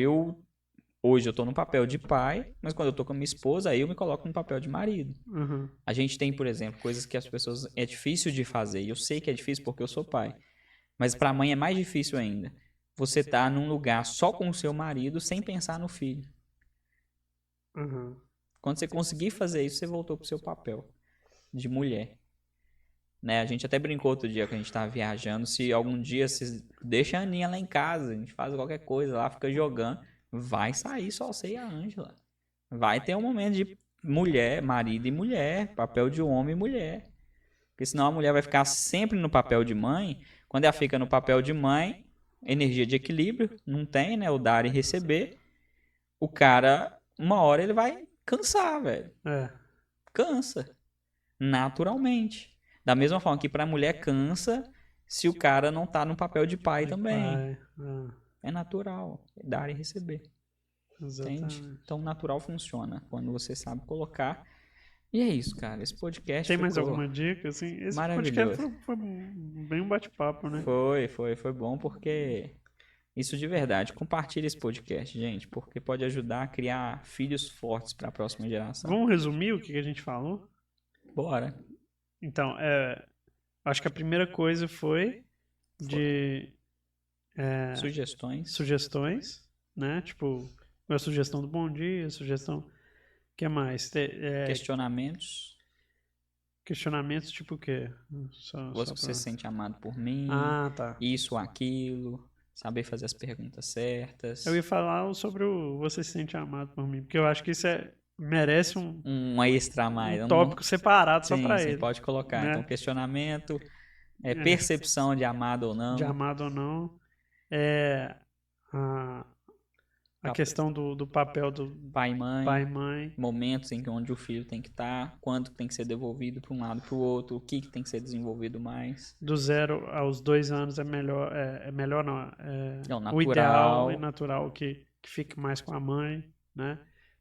hoje eu tô no papel de pai, mas quando eu tô com a minha esposa, aí eu me coloco no papel de marido. Uhum. A gente tem, por exemplo, coisas que as pessoas é difícil de fazer. E eu sei que é difícil porque eu sou pai. Mas pra mãe é mais difícil ainda. Você tá num lugar só com o seu marido sem pensar no filho. Uhum. Quando você conseguir fazer isso, você voltou pro seu papel de mulher. Né? A gente até brincou outro dia que a gente tava viajando. Se algum dia você deixa a Aninha lá em casa, a gente faz qualquer coisa lá, fica jogando, vai sair só você e a Ângela. Vai ter um momento de mulher, marido e mulher, papel de homem e mulher. Porque senão a mulher vai ficar sempre no papel de mãe. Quando ela fica no papel de mãe, energia de equilíbrio, não tem, né? O dar e receber. O cara, uma hora ele vai cansar, velho. Cansa. Naturalmente. Da mesma forma que pra mulher cansa se o cara não tá no papel de pai também. É natural. É dar e receber. Exatamente. Entende? Então, natural funciona quando você sabe colocar. E é isso, cara. Esse podcast tem mais alguma dica? Assim, esse podcast foi bem um bate-papo, né? Foi bom porque isso de verdade. Compartilhe esse podcast, gente, porque pode ajudar a criar filhos fortes para a próxima geração. Vamos resumir o que a gente falou? Bora. Então, acho que a primeira coisa foi de sugestões, né? Tipo, a sugestão do bom dia, sugestão... O que mais? Questionamentos. Questionamentos tipo o quê? Você se sente amado por mim? Tá. Isso, aquilo. Saber fazer as perguntas certas. Eu ia falar sobre o você se sente amado por mim, porque eu acho que isso merece um extra a mais. Um tópico separado só pra ele. Pode colocar. Né? Então, questionamento, percepção de amado ou não. De amado ou não. a questão do papel do pai e mãe, pai e mãe. momentos em que onde o filho tem que estar, quanto tem que ser devolvido para um lado para o outro, o que tem que ser desenvolvido mais. Do 0 aos 2 anos é melhor, melhor não, É o o natural. ideal e natural que fique mais com a mãe, né?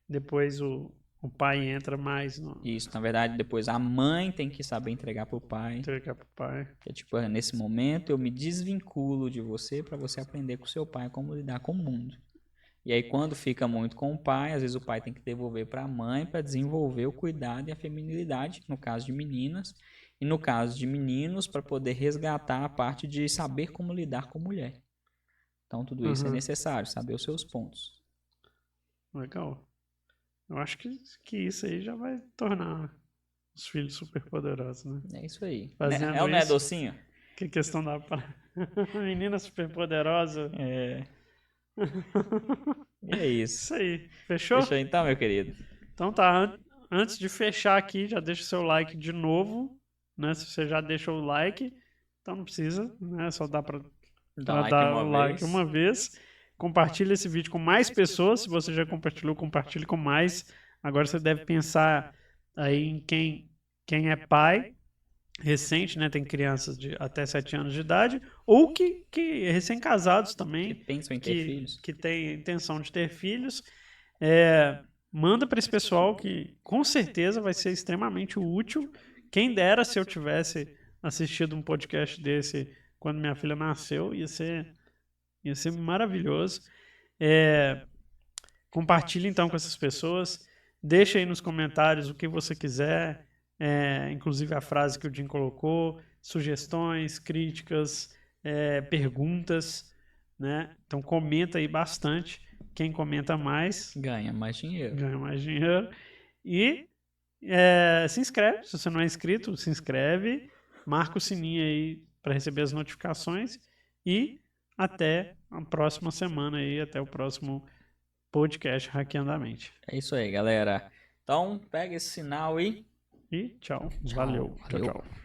Depois o pai entra mais no Isso, na verdade, depois a mãe tem que saber entregar pro pai. entregar pro pai. Que é tipo, nesse momento eu me desvinculo de você para você aprender com seu pai como lidar com o mundo. E aí quando fica muito com o pai, às vezes o pai tem que devolver para a mãe para desenvolver o cuidado e a feminilidade, no caso de meninas, e no caso de meninos para poder resgatar a parte de saber como lidar com mulher. Então tudo isso é necessário, saber os seus pontos. Legal. Eu acho que isso aí já vai tornar os filhos super poderosos, né? É isso aí. Fazendo É ou não é isso, docinho? Que questão da menina super poderosa. É. E é isso. Isso aí. Fechou? Fechou então, meu querido? Então tá. Antes de fechar aqui, já deixa o seu like de novo, né? Se você já deixou o like, então não precisa, né? Só dá pra dar o like uma vez. Compartilhe esse vídeo com mais pessoas. Se você já compartilhou, compartilhe com mais. Agora você deve pensar aí em quem é pai recente, né? Tem crianças de até 7 anos de idade, ou que recém-casados também, Que pensam em ter filhos. que tem intenção de ter filhos. Manda para esse pessoal que com certeza vai ser extremamente útil. Quem dera se eu tivesse assistido um podcast desse quando minha filha nasceu, ia ser maravilhoso. Compartilhe então com essas pessoas. Deixa aí nos comentários o que você quiser, inclusive a frase que o Jim colocou, sugestões, críticas, perguntas, né? Então comenta aí bastante. Quem comenta mais ganha mais dinheiro. E se inscreve. Se você não é inscrito, se inscreve. Marca o sininho aí para receber as notificações. E até a próxima semana aí, até o próximo podcast Hackeando a Mente. É isso aí, galera. Então, pega esse sinal aí. E tchau. Valeu. Tchau, tchau.